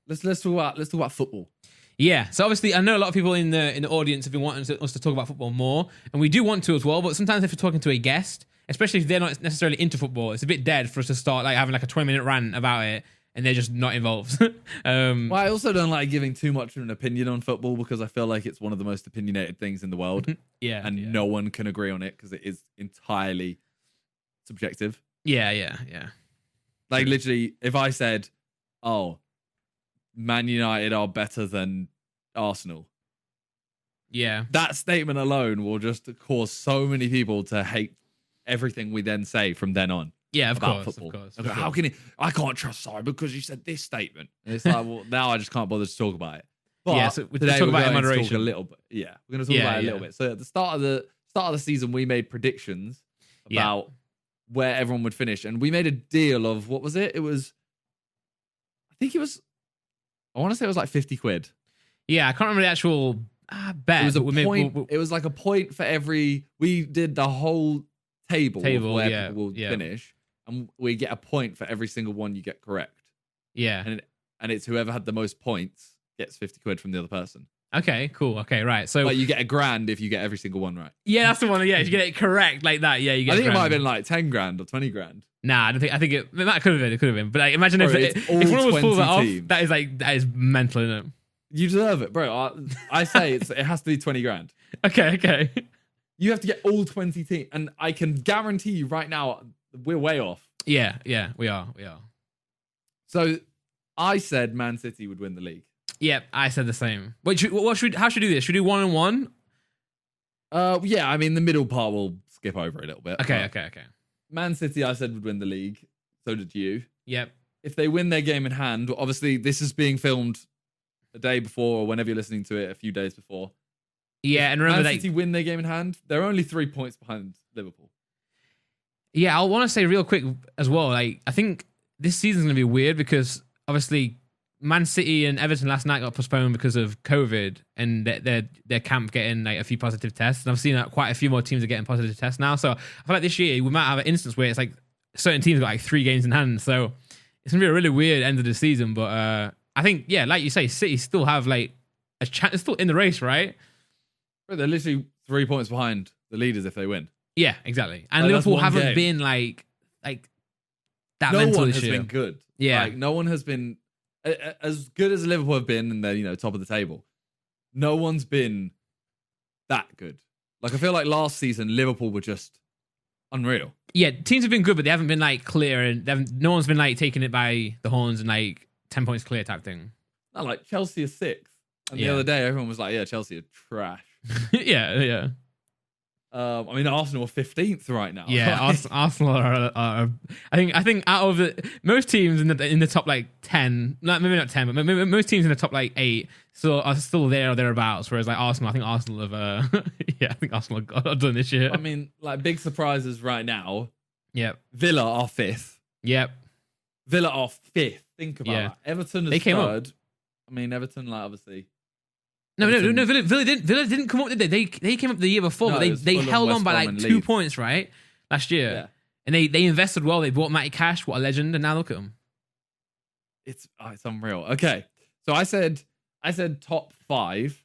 Let's talk about football. Yeah, so obviously I know a lot of people in the audience have been wanting us to talk about football more, and we do want to as well. But sometimes if you're talking to a guest, especially if they're not necessarily into football, it's a bit dead for us to start like having like a 20-minute rant about it, and they're just not involved. Well, I also don't like giving too much of an opinion on football because I feel like it's one of the most opinionated things in the world. And no one can agree on it because it is entirely subjective. Yeah. Like literally, if I said, "Oh, Man United are better than Arsenal." Yeah. That statement alone will just cause so many people to hate everything we then say from then on. Yeah, of course. Okay, how can he? I can't trust Simon because you said this statement. And it's like, well, now I just can't bother to talk about it. But yeah, so today talk about it in moderation. A little bit. Yeah, we're going to talk about it a little bit. So at the start of the season, we made predictions about where everyone would finish, and we made a deal of what was it? I want to say it was like 50 quid. Yeah, I can't remember the actual bet. It was a point. It was like a point for every. We did the whole table of where people will finish, and we get a point for every single one you get correct. Yeah, and it's whoever had the most points gets 50 quid from the other person. Okay, cool. Okay, right. So like you get $1,000 if you get every single one right. Yeah, that's the one. Yeah, if you get it correct like that, yeah, you get. I think it might have been like 10 grand or 20 grand. Nah, I don't think. I think that could have been. It could have been. But like, imagine if one of us pulled that off. That is mental, isn't it? You deserve it, bro. I say it has to be 20 grand. Okay. You have to get all 20 teams, and I can guarantee you right now we're way off. Yeah, we are. So I said Man City would win the league. Yep, I said the same. Wait, how should we do this? Should we do 1-1? Yeah, I mean the middle part we'll skip over a little bit. Okay. Man City, I said would win the league. So did you. Yep. If they win their game in hand, obviously this is being filmed a day before or whenever you're listening to it, a few days before. Yeah, and remember Man City win their game in hand, they're only 3 points behind Liverpool. Yeah, I want to say real quick as well. Like, I think this season's going to be weird because obviously Man City and Everton last night got postponed because of COVID and their camp getting like a few positive tests. And I've seen quite a few more teams are getting positive tests now. So I feel like this year we might have an instance where it's like certain teams got like 3 games in hand. So it's going to be a really weird end of the season. But I think, yeah, like you say, City still have like a chance. It's still in the race, right? Bro, they're literally 3 points behind the leaders if they win. Yeah, exactly. And Like, Liverpool that's one haven't game. been like that No mental one this has year. been good. Yeah. Like, no one has been as good as Liverpool have been, and they're top of the table. No one's been that good. Like, I feel like last season Liverpool were just unreal. Yeah, teams have been good, but they haven't been like clear, and no one's been like taking it by the horns and like 10 points clear type thing. Not like Chelsea is 6th, and the other day everyone was like, "Yeah, Chelsea are trash." yeah. I mean, Arsenal are 15th right now. Yeah, Arsenal are I think out of most teams in the top like 10, maybe not 10, but maybe most teams in the top like 8 are still there or thereabouts. Whereas like Arsenal, I think Arsenal have I think Arsenal are done this year. I mean, like big surprises right now. Yep. Villa are 5th. Yep. Villa are 5th. Think about that. Everton is 3rd. I mean, Everton, like obviously. No. Villa didn't come up, did they? They came up the year before, but they held on by like 2 points, right? Last year. Yeah. And they invested well. They bought Matty Cash, what a legend, and now look at them. It's unreal. Okay. So I said top 5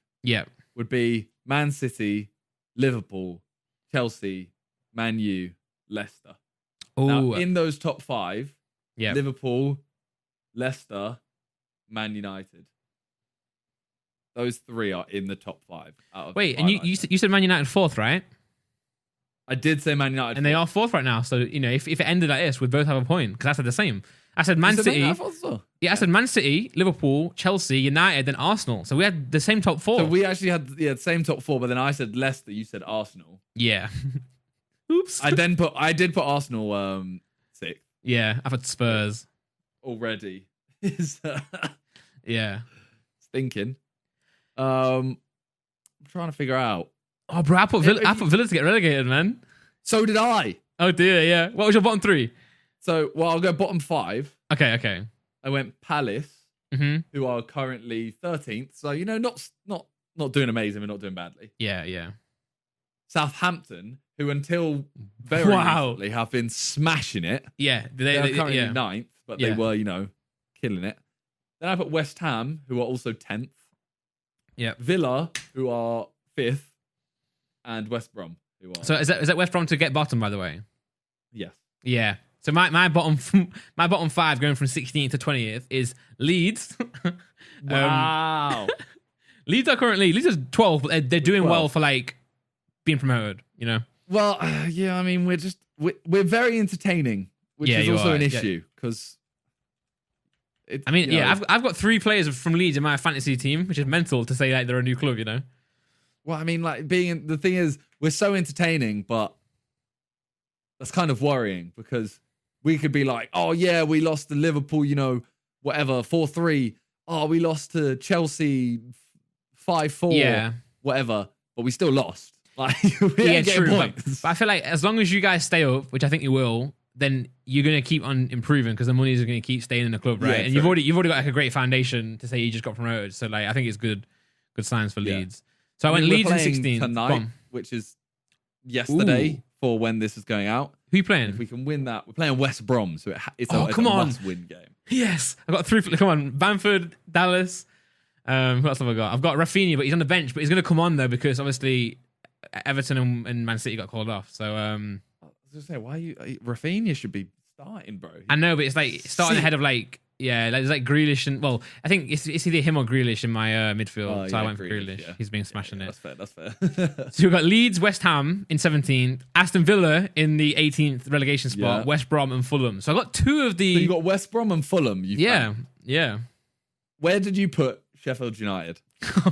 would be Man City, Liverpool, Chelsea, Man U, Leicester. Now, in those top 5, Liverpool, Leicester, Man United. Those 3 are in the top 5. Wait, and you said Man United 4th, right? I did say Man United, and they are 4th right now. So if it ended like this, we'd both have a point because I said the same. I said Man City. I said Man City, Liverpool, Chelsea, United, then Arsenal. So we had the same top 4. So we actually had the same top 4, but then I said Leicester. You said Arsenal. Yeah. Oops. I did put Arsenal 6th. Yeah, I put Spurs already. Yeah. Thinking. I'm trying to figure out. Oh, bro, I put Villa to get relegated, man. So did I. Oh dear, yeah. What was your bottom 3? So, I'll go bottom 5. Okay. I went Palace, who are currently 13th. So not doing amazing, but not doing badly. Yeah. Southampton, who until very recently have been smashing it. Yeah, they're currently 9th, but they were killing it. Then I put West Ham, who are also 10th. Yeah. Villa, who are 5th, and West Brom, who are. So is that West Brom to get bottom, by the way? Yes. Yeah. So my bottom 5 going from 16th to 20th is Leeds. Wow. Leeds are 12th, but they're doing well for like being promoted. Well, yeah. I mean, we're very entertaining, which is also an issue because. I've got 3 players from Leeds in my fantasy team, which is mental to say like they're a new club, Well, I mean, like the thing is, we're so entertaining, but that's kind of worrying because we could be like, oh yeah, we lost to Liverpool, whatever, 4-3. Oh, we lost to Chelsea 5-4, whatever, but we still lost. Like, true. But I feel like as long as you guys stay up, which I think you will, then you're going to keep on improving because the money is going to keep staying in the club, right? Yeah, and you've already got like a great foundation to say you just got promoted. So like, I think it's good signs for Leeds. So I went Leeds in 16 tonight, which is yesterday for when this is going out. Who are you playing? If we can win that, we're playing West Brom, so it's a must-win game. Yes, I've got 3. Come on, Bamford, Dallas. Who else have I got? I've got Rafinha, but he's on the bench. But he's going to come on though because obviously Everton and Man City got called off. So I was gonna say, Rafinha should be starting, bro. I know, but it's like starting ahead of like there's like Grealish and I think it's either him or Grealish in my midfield. So I went for Grealish. Yeah. He's been smashing it. That's fair. So we've got Leeds, West Ham in 17th, Aston Villa in the 18th relegation spot, West Brom and Fulham. So I got 2 of the. So you got West Brom and Fulham. Yeah. Where did you put Sheffield United?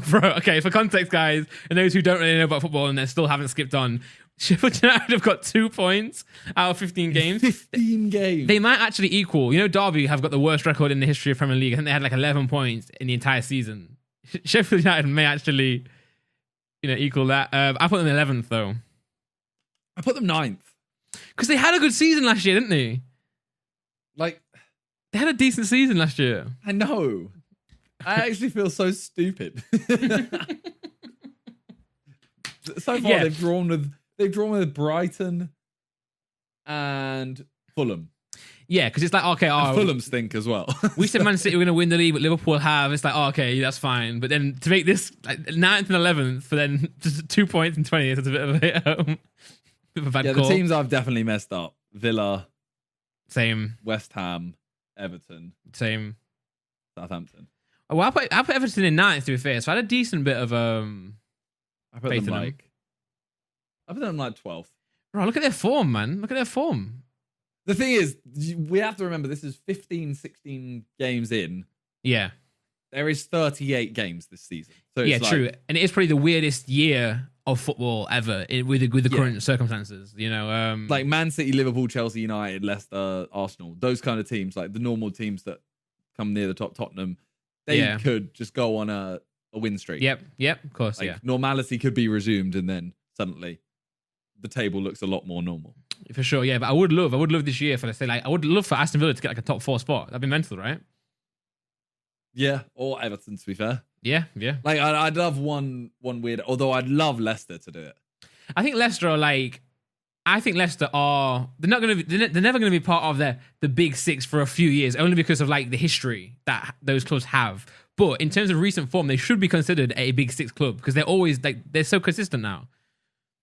Bro, okay, for context, guys, and those who don't really know about football and they still haven't skipped on, Sheffield United have got 2 points out of 15 games. 15 games. They might actually equal. Derby have got the worst record in the history of Premier League. I think they had like 11 points in the entire season. Sheffield United may actually, equal that. I put them 11th though. I put them 9th. Because they had a good season last year, didn't they? Like, they had a decent season last year. I know. I actually feel so stupid. So far, they've drawn with Brighton and Fulham. Yeah, because it's like, okay, Fulham stink as well. We said Man City were going to win the league, but Liverpool have. It's like, okay, that's fine. But then to make this like 9th and 11th for then just 2 points in 20th, it's a bit of a hit home. Bit of a bad call. The teams I've definitely messed up: Villa, same, West Ham, Everton, same, Southampton. Well, I put Everton in 9th, to be fair. So I had a decent bit of I put them like 12th. Bro, look at their form, man. Look at their form. The thing is, we have to remember this is 15, 16 games in. Yeah. There is 38 games this season. So it's true. And it is probably the weirdest year of football ever with the current circumstances, you know. Like Man City, Liverpool, Chelsea, United, Leicester, Arsenal, those kind of teams, like the normal teams that come near the top, Tottenham, they could just go on a win streak. Yep, of course, like, normality could be resumed and then suddenly the table looks a lot more normal. For sure, yeah. But I would love this year for, let's say, like, I would love for Aston Villa to get like a top 4 spot. That'd be mental, right? Yeah, or Everton, to be fair. Yeah. Like, I'd love one weird, although I'd love Leicester to do it. I think Leicester are like, they're never going to be part of the big 6 for a few years, only because of like the history that those clubs have. But in terms of recent form, they should be considered a big 6 club because they're always like, they're so consistent now.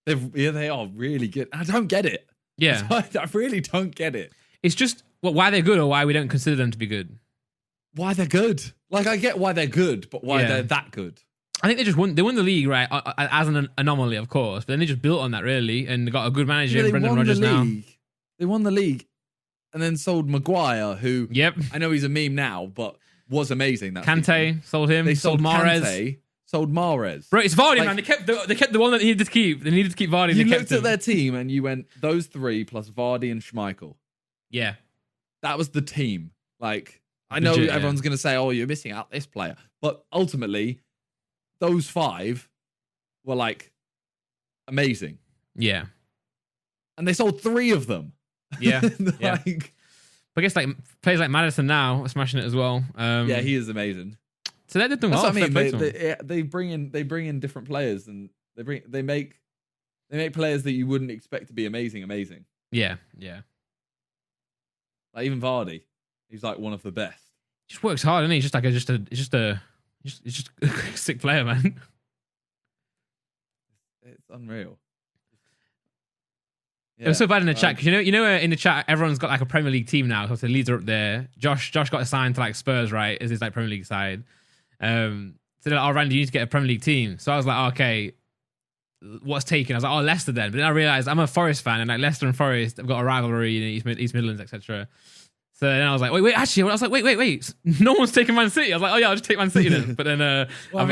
They are really good. I don't get it. Yeah. I really don't get it. It's just why they're good or why we don't consider them to be good. Why they're good. Like, I get why they're good, but why they're that good. I think they won the league, right, as an anomaly, of course, but then they just built on that, really, and they got a good manager, Brendan Rodgers now. They won the league and then sold Maguire, who I know he's a meme now, but was amazing. That Kante, season. sold him. They sold Mahrez. Kante, sold Mahrez. Bro, it's Vardy, man. They kept the one that they needed to keep. They needed to keep Vardy. You looked at their team and you went, those 3 plus Vardy and Schmeichel. Yeah. That was the team. Like, I know everyone's going to say, oh, you're missing out this player. But ultimately, those 5 were like amazing. Yeah. And they sold 3 of them. Yeah. But I guess like players like Maddison now are smashing it as well. Yeah, he is amazing. So they're doing well. That's what I mean. They bring in different players and they make players that you wouldn't expect to be amazing. Yeah. Like even Vardy, he's like one of the best. Just works hard, isn't he? He's just a sick player, man. It's unreal. Yeah. It was so bad in the chat because you know in the chat everyone's got like a Premier League team now. So the Leeds are up there. Josh got assigned to like Spurs, right? As his like Premier League side. So they're like, oh, Randy, you need to get a Premier League team. So I was like, okay, what's taken? I was like, oh, Leicester then. But then I realized I'm a Forest fan, and like Leicester and Forest have got a rivalry in East Midlands, etc. So then I was like, wait, actually, I was like, wait, no one's taking Man City. I was like, oh yeah, I'll just take Man City then. But then, I'm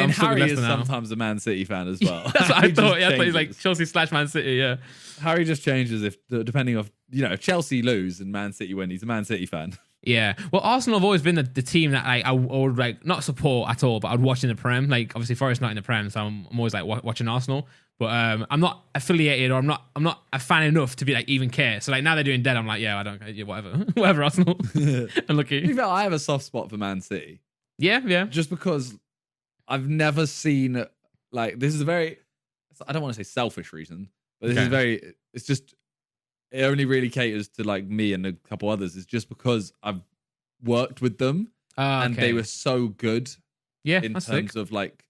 Harry is sometimes a Man City fan as well. That's what I thought. Yeah, I thought he's like Chelsea/Man City. Yeah, Harry just changes depending on if Chelsea lose and Man City win, he's a Man City fan. Yeah, well, Arsenal have always been the team that like I would like not support at all, but I'd watch in the Prem. Like obviously Forest not in the Prem, so I'm always like watching Arsenal. But I'm not affiliated or I'm not a fan enough to be like even care. So like now they're doing dead, I'm like, yeah, I don't, yeah, whatever Arsenal. Unlucky. I have a soft spot for Man City. Yeah. Just because I've never seen like this is a very, I don't want to say selfish reason, but this is very. It's just it only really caters to like me and a couple others. It's just because I've worked with them and they were so good. Yeah, in terms of like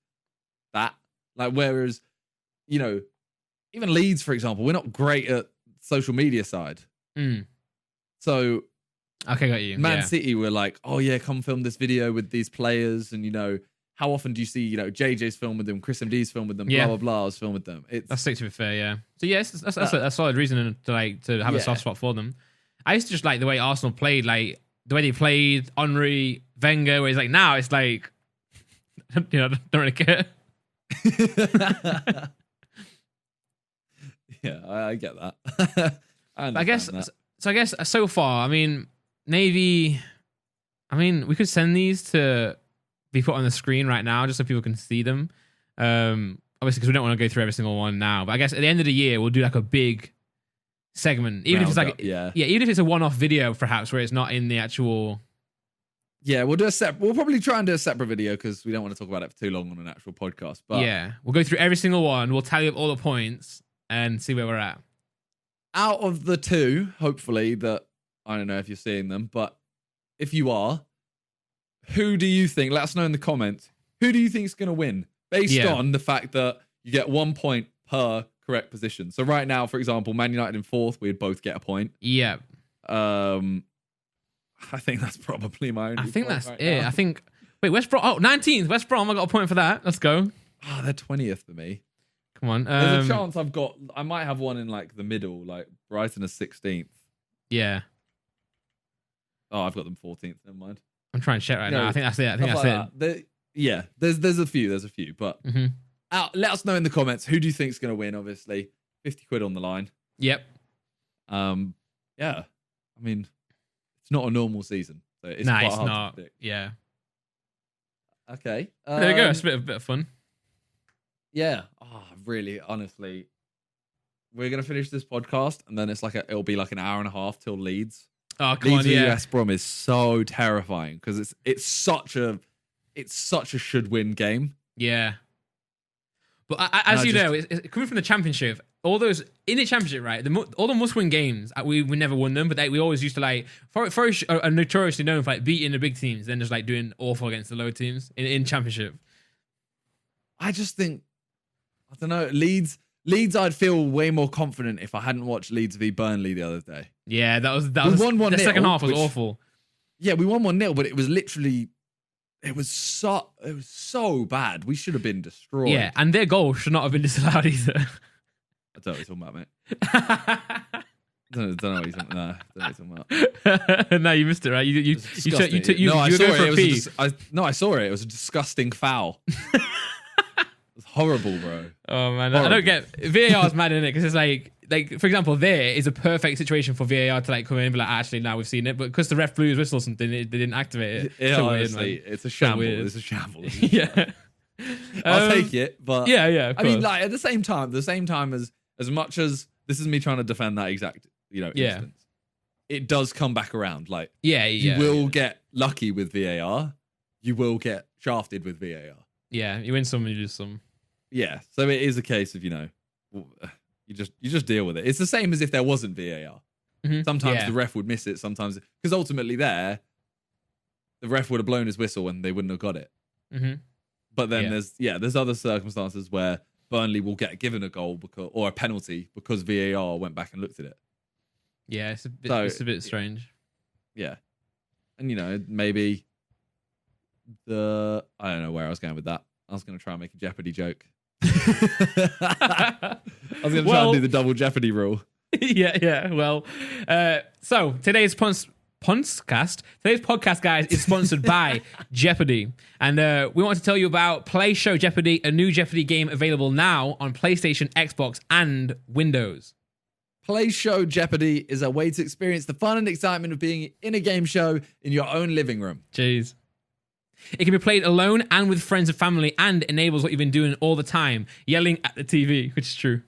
that, like whereas. Even Leeds, for example, we're not great at social media side. So, okay, got you. Man City were like, oh yeah, come film this video with these players, and how often do you see JJ's film with them, Chris MD's film with them, blah blah blah's film with them? That's sick to be fair, yeah. So yes, that's a solid reason to have a soft spot for them. I used to just like the way Arsenal played, like the way they played Henry, Wenger, where it's like now it's like, don't really care. Yeah, I get that. I guess so far, I mean, maybe, we could send these to be put on the screen right now just so people can see them. Obviously, because we don't want to go through every single one now. But I guess at the end of the year, we'll do like a big segment, even if it's like even if it's a one-off video, perhaps where it's not in the actual. Yeah, we'll probably try and do a separate video because we don't want to talk about it for too long on an actual podcast. But yeah, we'll go through every single one. We'll tally up all the points and see where we're at. Out of the 2, hopefully, that I don't know if you're seeing them, but if you are, who do you think? Let us know in the comments. Who do you think is going to win based on the fact that you get 1 point per correct position? So right now, for example, Man United in 4th, we'd both get a point. Yeah. I think that's probably my only I think point that's right it. now. I think. Wait, West Brom. Oh, 19th. West Brom. I got a point for that. Let's go. Oh, they're 20th for me. Come on. There's a chance I might have one in like the middle, like Brighton is 16th. Yeah. Oh, I've got them 14th. Never mind. I'm trying to check right now. I think that's it. I think that's it. Yeah, there's a few, but let us know in the comments who do you think is going to win. Obviously, 50 quid on the line. Yep. Yeah. I mean, it's not a normal season, so it's nah, quite it's hard not. to predict. Yeah. Okay. There we go. It's a bit of fun. Yeah. Oh, really, honestly, we're gonna finish this podcast, and then it'll be like an hour and a half till Leeds. Oh, come Leeds on, yeah. West Brom is so terrifying because it's such a should win game. Yeah. But as you know, it's coming from the Championship, all those in the Championship, right? All the must-win games, we never won them, but we always used to like. Forest are notoriously known for like beating the big teams, then just like doing awful against the low teams in Championship. I just think, I don't know, Leeds. I'd feel way more confident if I hadn't watched Leeds v Burnley the other day. Yeah, that was we won 1-0, the second half was awful. Yeah, we won 1-0, but it was literally. It was so bad. We should have been destroyed. Yeah, and their goal should not have been disallowed either. I don't know what you're talking about, mate. don't know what you're talking about. No, you missed it, right? You I saw it. I saw it. It was a disgusting foul. It's horrible, bro. Oh man, horrible. I don't get VAR's mad in it because it's like for example, there is a perfect situation for VAR to like come in and be like, actually, now we've seen it, but because the ref blew his whistle or something, they didn't activate it. Yeah, so honestly, weird, it's a shambles. It's a shambles. Yeah, I'll take it, but yeah. I mean, like at the same time as much as this is me trying to defend that exact instance, it does come back around. Like you will get lucky with VAR, you will get shafted with VAR. Yeah, you win some, you lose some. Yeah, so it is a case of you just deal with it. It's the same as if there wasn't VAR. Mm-hmm. Sometimes the ref would miss it. Sometimes because ultimately the ref would have blown his whistle and they wouldn't have got it. Mm-hmm. But then there's other circumstances where Burnley will get given a goal or a penalty because VAR went back and looked at it. Yeah, it's a bit strange. Yeah, and maybe I don't know where I was going with that. I was going to try and make a Jeopardy joke. I was going to try and do the double Jeopardy rule. Yeah. Well, so today's podcast, guys, is sponsored by Jeopardy. And we want to tell you about Play Show Jeopardy, a new Jeopardy game available now on PlayStation, Xbox, and Windows. Play Show Jeopardy is a way to experience the fun and excitement of being in a game show in your own living room. Jeez. It can be played alone and with friends and family and enables what you've been doing all the time, yelling at the TV, which is true.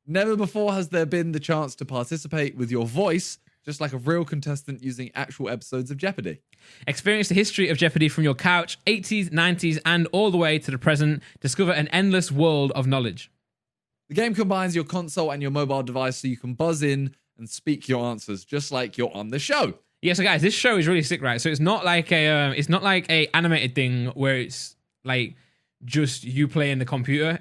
Never before has there been the chance to participate with your voice, just like a real contestant using actual episodes of Jeopardy. Experience the history of Jeopardy from your couch, 80s, 90s, and all the way to the present. Discover an endless world of knowledge. The game combines your console and your mobile device so you can buzz in and speak your answers just like you're on the show. Yeah, so guys, this show is really sick, right? So it's not like a animated thing where it's like just you playing the computer.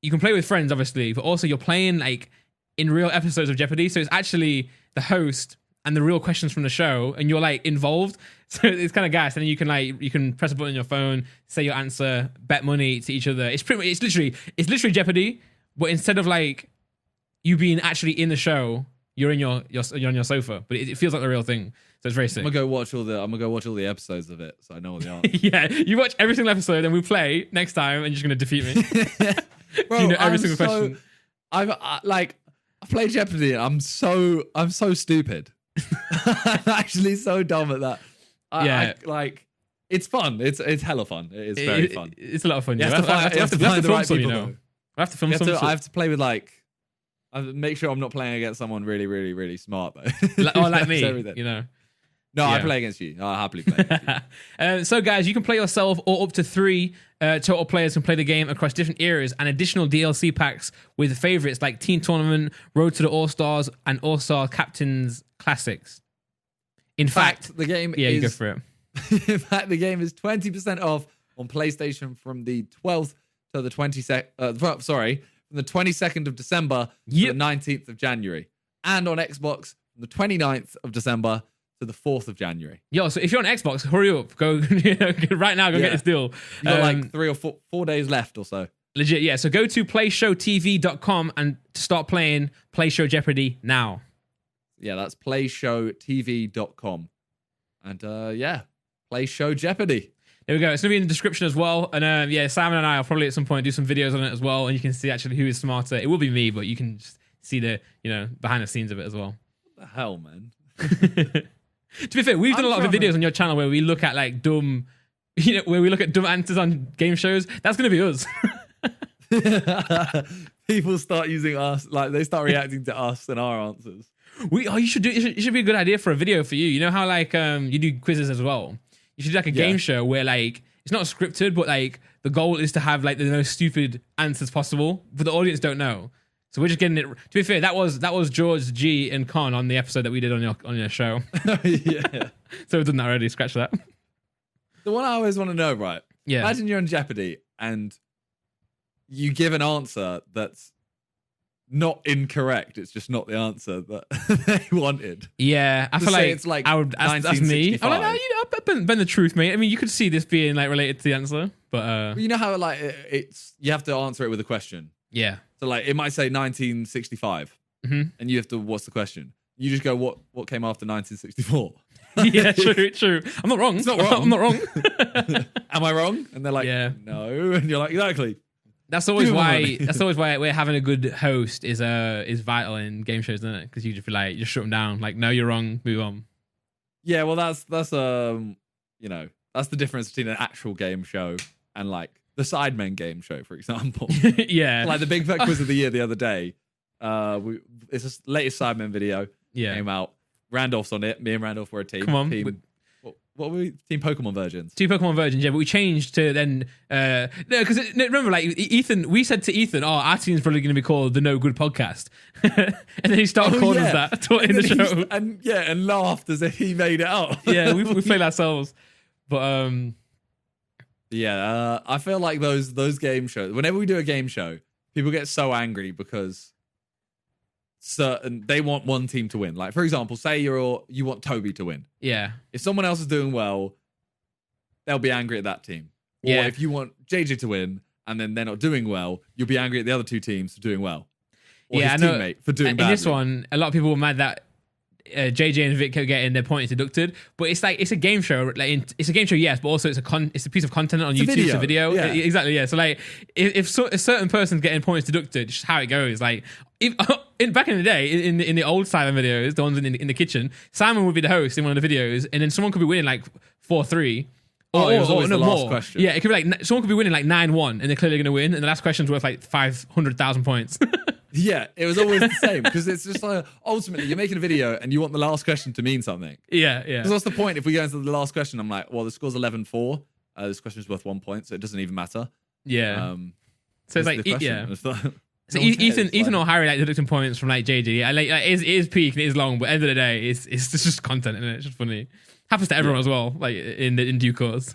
You can play with friends, obviously, but also you're playing like in real episodes of Jeopardy. So it's actually the host and the real questions from the show, and you're like involved. So it's kind of gas. And then you can press a button on your phone, say your answer, bet money to each other. It's literally Jeopardy, but instead of like you being actually in the show, you're on your sofa, but it feels like the real thing. So it's very sick. I'm gonna go watch all the episodes of it, so I know what they are. Yeah, you watch every single episode, and we play next time, and you're just gonna defeat me. Bro, you know every single question. I play Jeopardy, and I'm so stupid. I'm actually so dumb at that. It's fun. It's hella fun. It's very fun. It's a lot of fun. You have to find the right people. I have to film some. I have to play with I make sure I'm not playing against someone really, really, really smart though. like me, No, I play against you. I'll happily play against you. So guys, you can play yourself or up to 3 total players can play the game across different eras and additional DLC packs with favorites like Team Tournament, Road to the All-Stars, and All-Star Captains Classics. In fact, the game you go is for it. in fact, the game is 20% off on PlayStation from the 12th to the 22nd. From the 22nd of December to the 19th of January, and on Xbox from the 29th of December to the 4th of January. Yo, so if you're on Xbox, hurry up, go right now, go get this deal. You got like 3 or 4 days left or so. Legit, yeah. So go to playshowtv.com and start playing Play Show Jeopardy now. Yeah, that's playshowtv.com. And Play Show Jeopardy. There we go. It's going to be in the description as well. And Simon and I will probably at some point do some videos on it as well. And you can see actually who is smarter. It will be me, but you can just see the, behind the scenes of it as well. What the hell, man? To be fair, we've done a lot of videos on your channel where we look at like dumb, where we look at dumb answers on game shows. That's going to be us. People start using us, like they start reacting to us and our answers. You should do. It should be a good idea for a video for you. You know how like you do quizzes as well. You should do like a game show where like it's not scripted, but like the goal is to have like the most stupid answers possible, but the audience don't know. So we're just getting it. To be fair, that was George, G, and Con on the episode that we did on your show. Yeah. So we've done that already. Scratch that. The one I always want to know, right? Yeah. Imagine you're on Jeopardy and you give an answer that's not incorrect. It's just not the answer that they wanted. Yeah, I feel like it's like I would. That's me. I'm like, no, I've been the truth, mate. I mean, you could see this being like related to the answer, but you know how like it's you have to answer it with a question. Yeah. So like it might say 1965, and you have to. What's the question? You just go what came after 1964. Yeah, true. I'm not wrong. It's not wrong. I'm not wrong. Am I wrong? And they're like, no, and you're like, exactly. That's always why. That's always why we're having a good host is vital in game shows, isn't it? Because you just be like, just shut them down. Like, no, you're wrong. Move on. Yeah, well, that's that's the difference between an actual game show and like the Sidemen game show, for example. Yeah, like the Big Fat Quiz of the Year the other day. It's the latest Sidemen video. Came out. Randolph's on it. Me and Randolph were a team. Come on. What were we? Team Pokemon Virgins. Two Pokemon Virgins, yeah, but we changed to then... no, because remember, like, Ethan, we said to Ethan, our team's probably going to be called the No Good Podcast. And then he started calling us that in the show. And laughed as if he made it up. Yeah, we played ourselves. But, I feel like those game shows, whenever we do a game show, people get so angry because they want one team to win. Like, for example, say you want Toby to win. Yeah. If someone else is doing well, they'll be angry at that team. Or if you want JJ to win and then they're not doing well, you'll be angry at the other two teams for doing well. Or his teammate for doing badly. In this one, a lot of people were mad that JJ and Vic kept getting their points deducted, but it's like it's a game show. Like it's a game show, yes, but also it's a piece of content on YouTube. It's a video. Yeah. Exactly. Yeah. So like if a certain person's getting points deducted, just how it goes. Like back in the day, in the old Simon videos, the ones in the kitchen, Simon would be the host in one of the videos, and then someone could be winning like 4-3. It was always the last question. Yeah, it could be like someone could be winning like 9-1, and they're clearly going to win, and the last question's worth like 500,000 points. Yeah, it was always the same because it's just like ultimately you're making a video and you want the last question to mean something. Yeah. Because what's the point if we go into the last question? I'm like, well, the score's 11-4. This question's worth 1 point, so it doesn't even matter. Yeah. So it's like So no Ethan or Harry like deducting points from like JG. It is peak and it is long, but at the end of the day, it's just content and it's just funny. Happens to everyone as well, like in due course.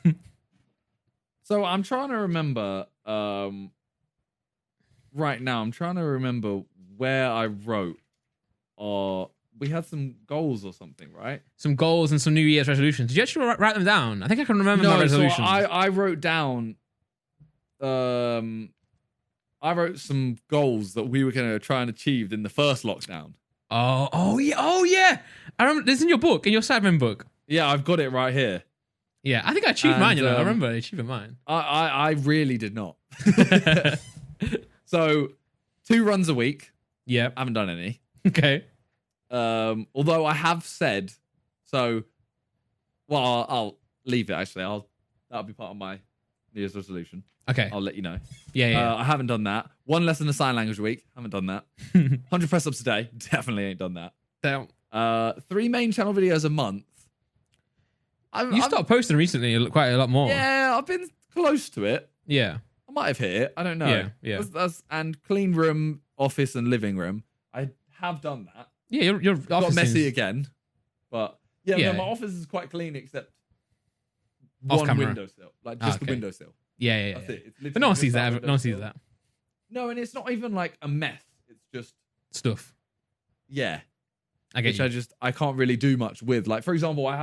So I'm trying to remember. Right now, I'm trying to remember where I wrote. We had some goals or something, right? Some goals and some New Year's resolutions. Did you actually write them down? I think I can remember my resolutions. So I wrote down. I wrote some goals that we were going to try and achieve in the first lockdown. Oh yeah. I remember this in your book, in your Sidemen book. Yeah, I've got it right here. Yeah, I think I achieved mine. I remember achieving mine. I really did not. So, 2 runs a week. Yeah. I haven't done any. Okay. Although I have said, I'll leave it actually. That'll be part of my New Year's resolution. Okay. I'll let you know. Yeah. I haven't done that. 1 lesson of sign language a week. Haven't done that. 100 press ups a day. Definitely ain't done that. Don't. 3 main channel videos a month. You started posting recently quite a lot more. Yeah, I've been close to it. Yeah. I might have hit it. I don't know. Yeah. And clean room, office, and living room. I have done that. Yeah, your office got messy again, but No, my office is quite clean except Off one camera. windowsill, like just the windowsill. Yeah. That's it. It's But no one just sees that. windowsill. No one sees that No, and it's not even like a mess. It's just stuff. yeah. I get which you. I can't really do much with. Like, for example, I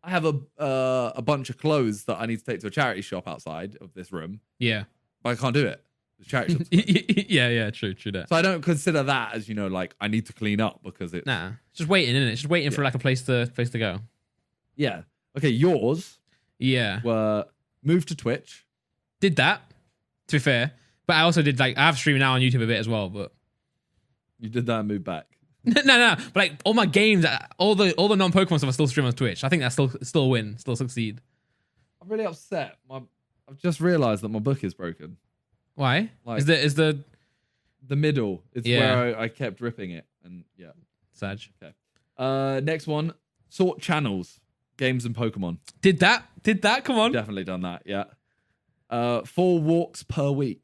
have a bunch of clothes that I need to take to a charity shop outside of this room. Yeah. But I can't do it. The charity shop's yeah. True that. so I don't consider that as, like I need to clean up because it's Nah, it's just waiting, isn't it? It's just waiting for like a place to go. yeah. Okay, yours were move to Twitch. Did that, to be fair. But I also did I have streamed now on YouTube a bit as well, but You did that and moved back. no. But like all my games, all the non-Pokemon stuff I still stream on Twitch. I think that's still a win, still succeed. I'm really upset. I've just realised that my book is broken. Why? Like, Is the middle? It's where I kept ripping it, and yeah. Sag. Okay. Next one. Sort channels, games and Pokemon. Did that? Come on. Definitely done that. Yeah. 4 walks per week.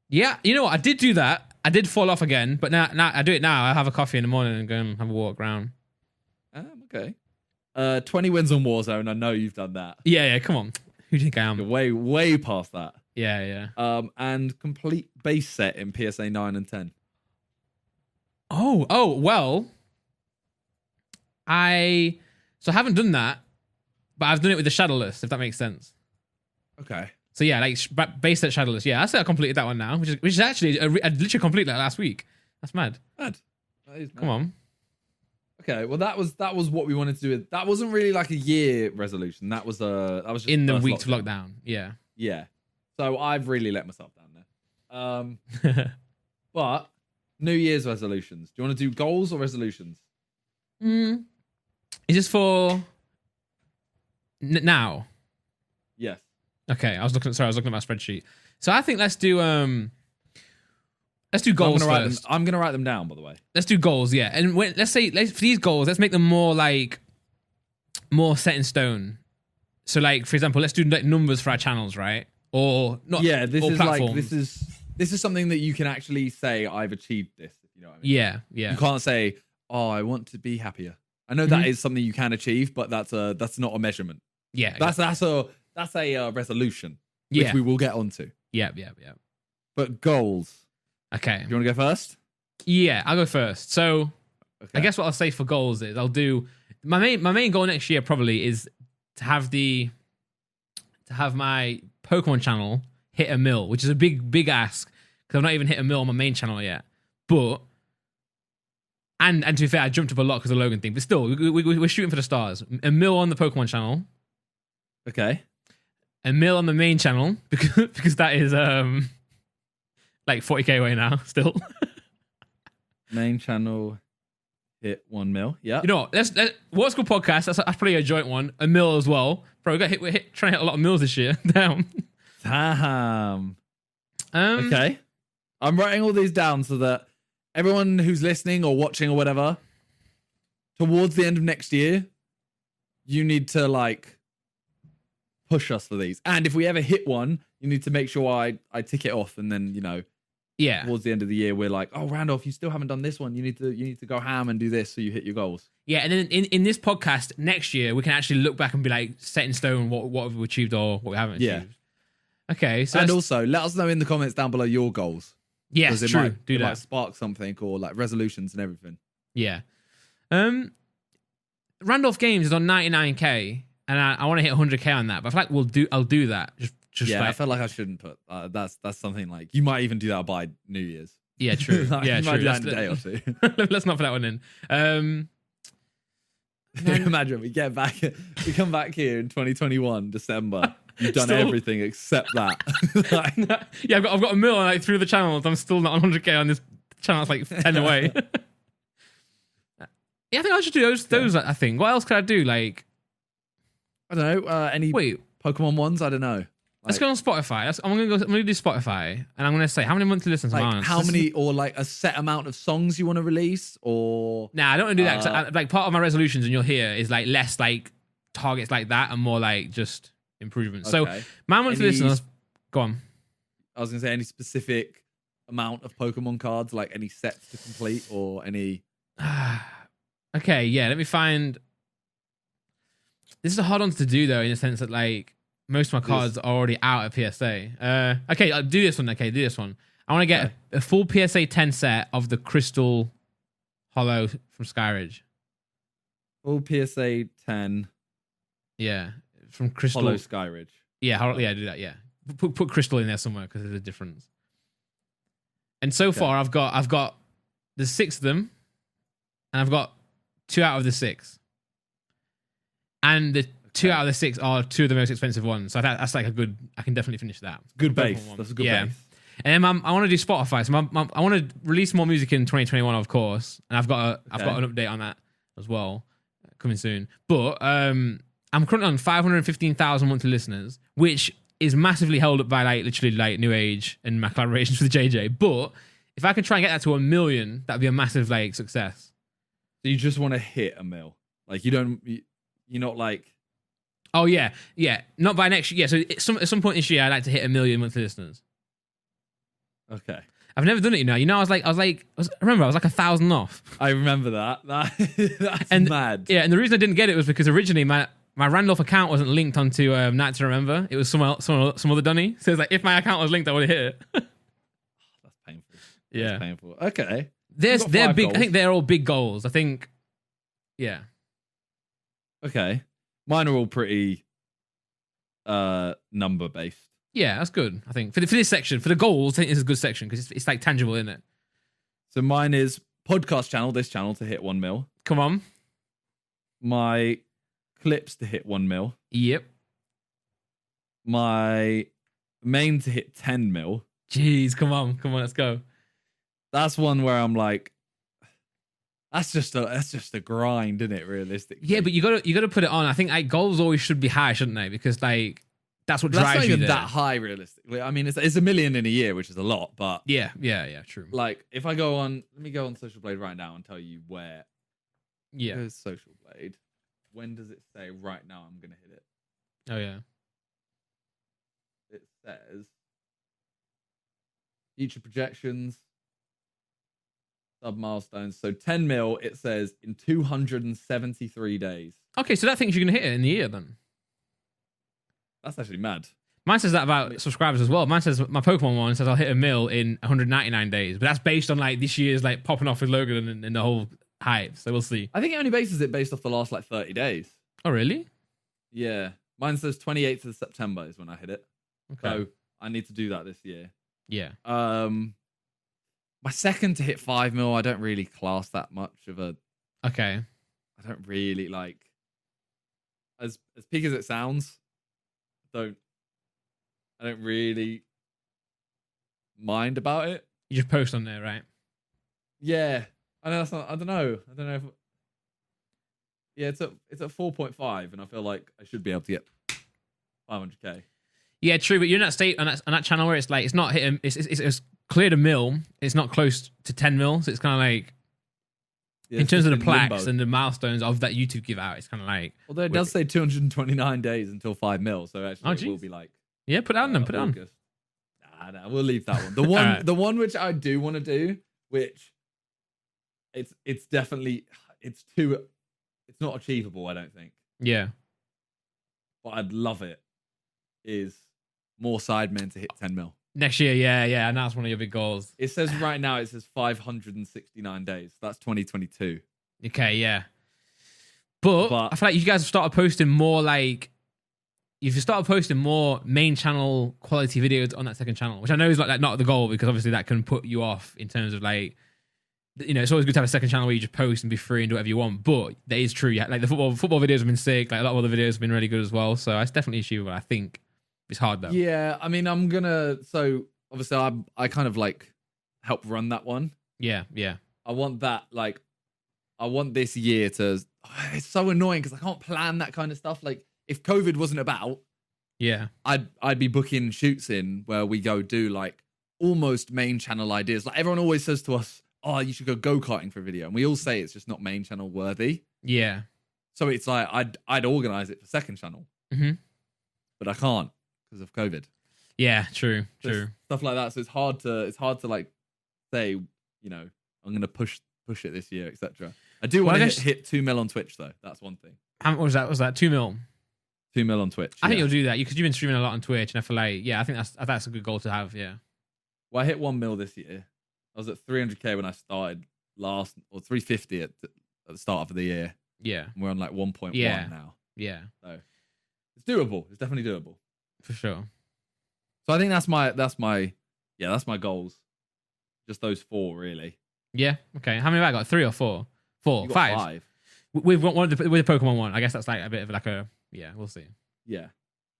Yeah, you know what? I did do that. I did fall off again, but now I do it now. I have a coffee in the morning and go and have a walk around. Okay. 20 wins on Warzone. I know you've done that. Yeah. Come on. Who do you think I am? You're way past that. Yeah. And complete base set in PSA 9 and 10. Oh, well. I haven't done that, but I've done it with the Shadowless, if that makes sense. Okay. So yeah, like base set Shadowless. Yeah, I say I completed that one now, which is actually I literally completed that last week. That's mad. That is mad. Come on. Okay, well that was what we wanted to do. That wasn't really like a year resolution. That was just In the first week of lockdown. Yeah. Yeah. So I've really let myself down there. But New Year's resolutions. Do you want to do goals or resolutions? Is this for now? Yes. Okay, I was looking at my spreadsheet. So I think let's do goals first. I'm gonna write them down, by the way. Let's do goals, yeah. And let's for these goals, let's make them more set in stone. So like, for example, let's do like numbers for our channels, right? Or not. Yeah, this or is platforms. like this is something that you can actually say I've achieved this. If you know what I mean? Yeah. You can't say, oh, I want to be happier. I know that is something you can achieve, but that's not a measurement. Yeah. That's a resolution, which we will get onto. Yeah. But goals. Okay. Do you want to go first? Yeah, I'll go first. So I guess what I'll say for goals is I'll do my main goal next year probably is to have my Pokemon channel hit 1 mil, which is a big ask because I've not even hit 1 mil on my main channel yet. But and to be fair, I jumped up a lot because of the Logan thing. But still, we're shooting for the stars. 1 mil on the Pokemon channel. Okay. 1 mil on the main channel because that is like 40k away now still. Main channel hit 1 mil. Yeah. You know what? Let's What's Good Podcast. That's probably a joint one. 1 mil as well. Bro, we're trying to hit a lot of mils this year. Damn. Damn. Okay. I'm writing all these down so that everyone who's listening or watching or whatever, towards the end of next year, you need to like push us for these. And if we ever hit one, you need to make sure I tick it off, and then towards the end of the year, we're like, oh, Randolph, you still haven't done this one. You need to go ham and do this so you hit your goals. Yeah, and then in this podcast next year, we can actually look back and be like, set in stone what have we achieved or what we haven't achieved. Okay, so and also let us know in the comments down below your goals. Yes, true. It might spark something or like resolutions and everything. Yeah. Randolph Games is on 99k, and I want to hit 100k on that. But I feel like I'll do that. Just I felt like I shouldn't put. That's something like you might even do that by New Year's. Yeah, true. Like, yeah, you true. Might do that in a day or two. Let's not put that one in. Imagine we come back here in 2021 December. You've done everything except that. Yeah, I've got 1 mil like through the channels. I'm still not on 100k on this channel. It's like 10 away. Yeah, I think I should do those. I think. What else could I do? Like, I don't know. Any Pokemon ones? I don't know. Let's go on Spotify. I'm gonna do Spotify, and I'm gonna say how many monthly listens am I on. How many, or like a set amount of songs you want to release, or nah, I don't want to do that. 'Cause like part of my resolutions, and you'll hear is like less like targets like that, and more like just improvements. Okay. So my monthly listeners, go on. I was gonna say any specific amount of Pokemon cards, like any sets to complete, or any. Okay, yeah. Let me find. This is a hard one to do though, in the sense that like most of my cards are already out at PSA. Okay, I'll do this one. Okay, do this one. I want to get a full PSA 10 set of the Crystal Hollow from Skyridge. Full PSA 10. Yeah, from Crystal Hollow Skyridge. Yeah, do that. Yeah, put Crystal in there somewhere because there's a difference. And so far, I've got the 6 of them, and I've got 2 out of the 6. And the 2 out of the 6 are 2 of the most expensive ones. So that's like a good. I can definitely finish that. Good base. That's a good base. And then I want to do Spotify. So I want to release more music in 2021, of course. And I've got an update on that as well coming soon. But I'm currently on 515,000 monthly listeners, which is massively held up by like literally like New Age and my collaborations with JJ. But if I can try and get that to 1 million, that'd be a massive like success. So you just want to hit 1 mil, like you're not like. Oh yeah, not by next year. Yeah, so at some point this year, I'd like to hit 1 million monthly listeners. Okay. I've never done it, I was like 1,000 off. I remember that. That's mad. Yeah, and the reason I didn't get it was because originally my Randolph account wasn't linked onto Night to Remember. It was some other dunny. So it's like if my account was linked, I would have hit it. That's painful. Yeah, that's painful. Okay. They're big. Goals. I think they're all big goals. I think. Yeah. Okay. Mine are all pretty number based. Yeah, that's good. I think for this section, for the goals, I think this is a good section because it's like tangible, isn't it? So mine is podcast channel, this channel to hit 1 mil. Come on. My clips to hit 1 mil. Yep. My main to hit 10 mil. Jeez, come on, let's go. That's one where I'm like, that's just a grind, isn't it? Realistically. Yeah, but you gotta put it on. I think like goals always should be high, shouldn't they? Because like. That's what drives you there. That's not even that high, realistically. I mean, it's $1 million in a year, which is a lot, but... Yeah, true. Like, if I go on... Let me go on Social Blade right now and tell you where... Yeah. Where's Social Blade? When does it say, right now I'm going to hit it? Oh, yeah. It says... Future projections. Sub-milestones. So 10 mil, it says, in 273 days. Okay, so that thinks you're going to hit it in the year, then? That's actually mad. Mine says that about subscribers as well. Mine says my Pokemon one says I'll hit 1 mil in 199 days, but that's based on like this year's like popping off with Logan and the whole hype. So we'll see. I think it only bases it based off the last like 30 days. Oh really? Yeah, mine says 28th of September is when I hit it. Okay. So I need to do that this year. Yeah. My second to hit 5 mil, I don't really class that much of a. Okay. I don't really like. As peak as it sounds. I don't really mind about it. You just post on there, right? Yeah, I know that's not. I don't know if. Yeah, it's at 4.5, and I feel like I should be able to get 500k. Yeah, true, but you're in that state on that channel where it's like it's not hitting. It's cleared 1 mil. It's not close to 10 mil, so it's kind of like. In terms of the plaques and the milestones of that YouTube give out, it's kind of like. Although it does say 229 days until 5 mil, so actually it will be like. Yeah, put it on them. Put it on. Nah, we'll leave that one. The one which I do want to do, which it's definitely it's not achievable. I don't think. Yeah. But I'd love it. Is more Sidemen to hit 10 mil. Next year, yeah, and that's one of your big goals. It says right now, it says 569 days. That's 2022. Okay, yeah. But I feel like you guys have started posting more like... If you started posting more main channel quality videos on that second channel, which I know is like not the goal because obviously that can put you off in terms of like... You know, it's always good to have a second channel where you just post and be free and do whatever you want. But that is true. Yeah, like the football videos have been sick. Like a lot of other videos have been really good as well. So it's definitely achievable, I think. It's hard though. Yeah, I mean, I'm gonna. So obviously, I kind of like help run that one. Yeah. I want that. Like, I want this year to. It's so annoying because I can't plan that kind of stuff. Like, if COVID wasn't about, yeah, I'd be booking shoots in where we go do like almost main channel ideas. Like everyone always says to us, "Oh, you should go karting for a video," and we all say it's just not main channel worthy. Yeah. So it's like I'd organize it for second channel, but I can't. Because of COVID. Yeah, true. Stuff like that. So it's hard to like say, you know, I'm gonna push it this year, etc. I do want to hit 2 mil on Twitch though. That's one thing. How much was that? Was that 2 mil? 2 mil on Twitch. I think you'll do that because you've been streaming a lot on Twitch, and I feel like, I think that's a good goal to have. Yeah. Well, I hit 1 mil this year. I was at 300K when I started or 350 at the start of the year. Yeah. And we're on like 1.1 now. Yeah. So it's doable. It's definitely doable. For sure. So I think that's my goals. Just those 4, really. Yeah. Okay. How many have I got? 3 or 4? 4. 5. With one with the Pokemon one. I guess that's like a bit of like a we'll see. Yeah.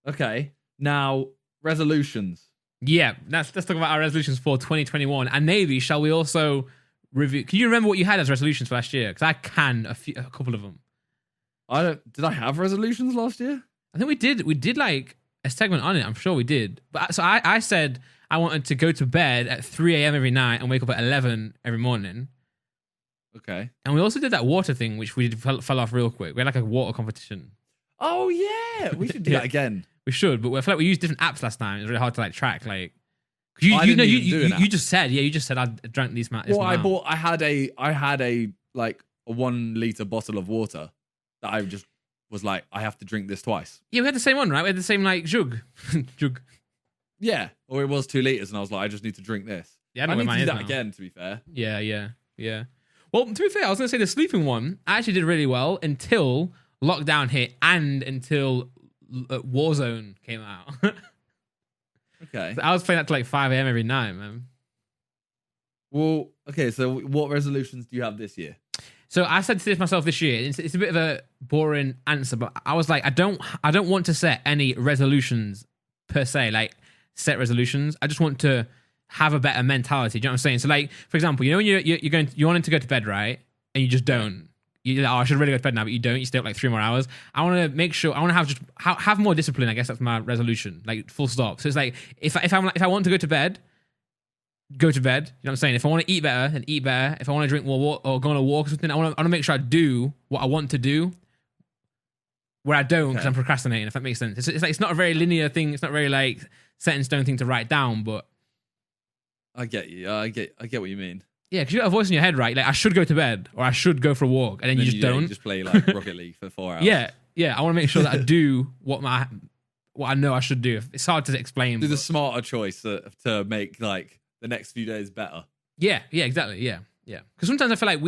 Okay. Now resolutions. Yeah. Let's talk about our resolutions for 2021. And maybe shall we also review? Can you remember what you had as resolutions for last year? Because I can a couple of them. Did I have resolutions last year? I think we did. We did like a segment on it. I'm sure we did. But so I said I wanted to go to bed at 3 a.m. every night and wake up at 11 every morning. Okay. And we also did that water thing, which we fell off real quick. We had like a water competition. Oh yeah, we should do that again. We should, but I feel like we used different apps last time. It's really hard to like track. Like you just said I drank these amount. Well, I had a like a 1 liter bottle of water that I just was like, I have to drink this twice. Yeah, we had the same one, right? We had the same like jug. Yeah, or it was 2 liters, and I was like, I just need to drink this. Yeah, I need to do that now. again. To be fair. Yeah. Well, to be fair, I was gonna say the sleeping one I actually did really well until lockdown hit and until Warzone came out. Okay. So I was playing that to like 5 a.m. every night, man. Well, okay. So, what resolutions do you have this year? So I said to this myself this year. It's a bit of a boring answer, but I was like, I don't want to set any resolutions per se, like set resolutions. I just want to have a better mentality. Do you know what I'm saying? So, like, for example, when you wanted to go to bed, right, and you just don't. You're like, I should really go to bed now, but you don't. You stay up like 3 more hours. I want to make sure. I want to have more discipline. I guess that's my resolution. Like full stop. So it's like if I want to go to bed, go to bed. You know what I'm saying? If I want to eat better, then eat better. If I want to drink more water or go on a walk or something, I want to make sure I do what I want to do. Where I don't because I'm procrastinating. If that makes sense. It's like it's not a very linear thing. It's not very like set in stone thing to write down. But I get you. I get what you mean. Yeah, because you got a voice in your head, right? Like, I should go to bed or I should go for a walk, and then you just don't. You just play like Rocket League for 4 hours. Yeah. I want to make sure that I do what I know I should do. It's hard to explain. Do the smarter choice to make like the next few days better. Yeah, exactly. Yeah. Because sometimes I feel like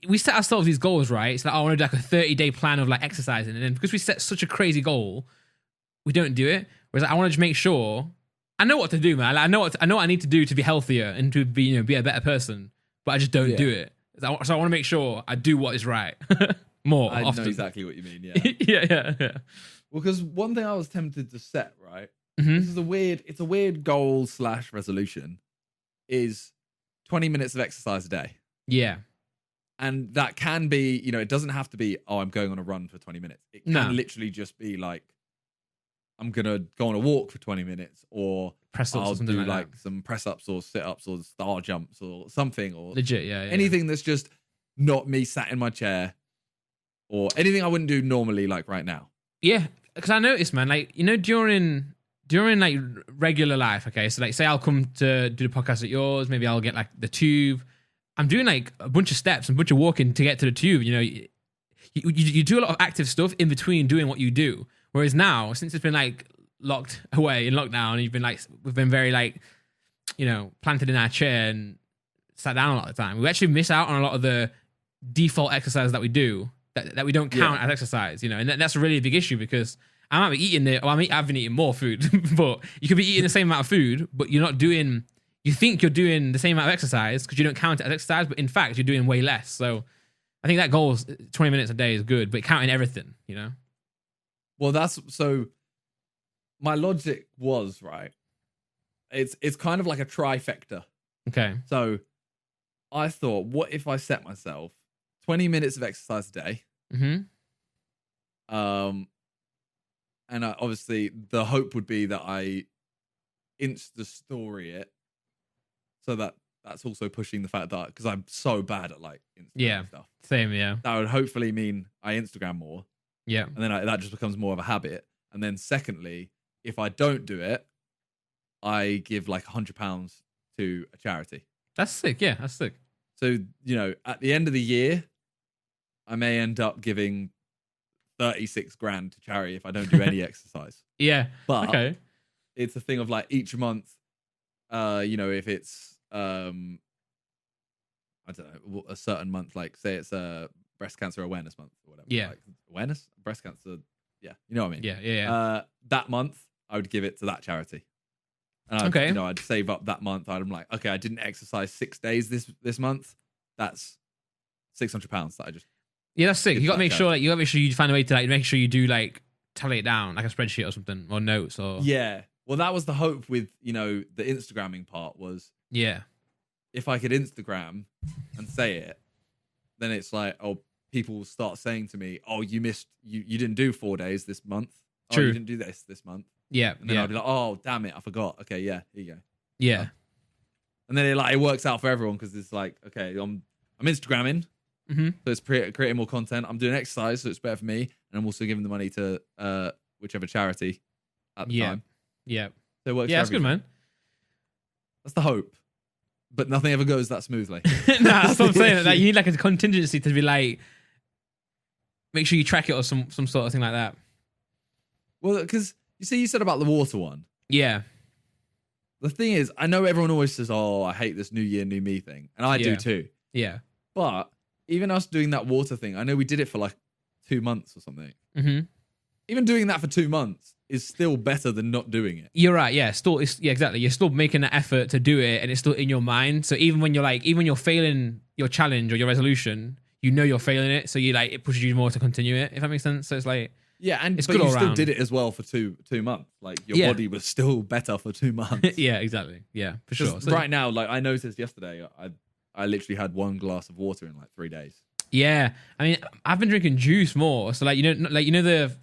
we set ourselves these goals, right? It's like, I want to do like a 30-day plan of like exercising, and then because we set such a crazy goal, we don't do it. Whereas I want to just make sure I know what to do, man. Like, I know what I need to do to be healthier and to be a better person. But I just don't do it. So I want to make sure I do what is right more often. I know exactly what you mean, yeah. yeah. Well, because one thing I was tempted to set, right? Mm-hmm. It's a weird goal / resolution, is 20 minutes of exercise a day. Yeah. And that can be, it doesn't have to be, I'm going on a run for 20 minutes. It can literally just be like, I'm going to go on a walk for 20 minutes or I'll do like some press ups or sit ups or star jumps or something or legit, anything that's just not me sat in my chair or anything I wouldn't do normally like right now. Yeah, because I noticed, man, like, during like regular life, okay, so like say I'll come to do the podcast at yours, maybe I'll get like the tube. I'm doing like a bunch of steps and a bunch of walking to get to the tube. You do a lot of active stuff in between doing what you do. Whereas now, since it's been like locked away in lockdown, we've been very like, planted in our chair and sat down a lot of the time. We actually miss out on a lot of the default exercise that we do that we don't count as exercise, and that's a really big issue because I might be eating it, or I've been eating more food, but you could be eating the same amount of food, but you're not doing, you think you're doing the same amount of exercise because you don't count it as exercise, but in fact, you're doing way less. So I think that goal, 20 minutes a day is good, but counting everything, Well, so my logic was, right, it's kind of like a trifecta. Okay. So I thought, what if I set myself 20 minutes of exercise a day? Mm-hmm. And obviously the hope would be that I Insta story it, so that's also pushing the fact that because I'm so bad at like Instagram stuff. Same, yeah. That would hopefully mean I Instagram more. Yeah. And then that just becomes more of a habit. And then secondly, if I don't do it, I give like £100 to a charity. That's sick. Yeah, that's sick. So, at the end of the year, I may end up giving 36 grand to charity if I don't do any exercise. Yeah. But okay. It's a thing of like each month, if it's, I don't know, a certain month, like say it's a breast cancer awareness month or whatever. Yeah. Like, awareness? Breast cancer. Yeah. You know what I mean? Yeah. That month, I would give it to that charity. And I'd save up that month. I'm like, okay, I didn't exercise 6 days this month. That's £600 that I just. Yeah, that's sick. You got to make sure you find a way to like make sure you do like tally it down, like a spreadsheet or something, or notes or. Yeah. Well, that was the hope with, the Instagramming part was. Yeah. If I could Instagram and say it, then it's like, oh, people will start saying to me, oh, you didn't do 4 days this month. True. Oh, you didn't do this month. Yeah. And then I'll be like, oh, damn it, I forgot. Okay, yeah, here you go. Yeah. And then it works out for everyone because it's like, okay, I'm Instagramming, so it's creating more content. I'm doing exercise, so it's better for me, and I'm also giving the money to whichever charity at the time. Yeah. So it works. Yeah, that's good, man. That's the hope, but nothing ever goes that smoothly. Nah, that's what I'm saying. Like, you need like a contingency to be like, make sure you track it or some sort of thing like that. Well, because you said about the water one. Yeah. The thing is, I know everyone always says, oh, I hate this new year, new me thing. And I do too. Yeah. But even us doing that water thing, I know we did it for like 2 months or something. Mm-hmm. Even doing that for 2 months is still better than not doing it. You're right. Yeah. Exactly. You're still making an effort to do it and it's still in your mind. So even when you're failing your challenge or your resolution, you're failing it. So it pushes you more to continue it, if that makes sense. So it's like, yeah, it's but good you all still around. did it as well for two months. Like your body was still better for 2 months. Yeah, exactly. Yeah, for sure. So, right now, like I noticed yesterday, I literally had 1 glass of water in like 3 days. Yeah, I mean, I've been drinking juice more. So the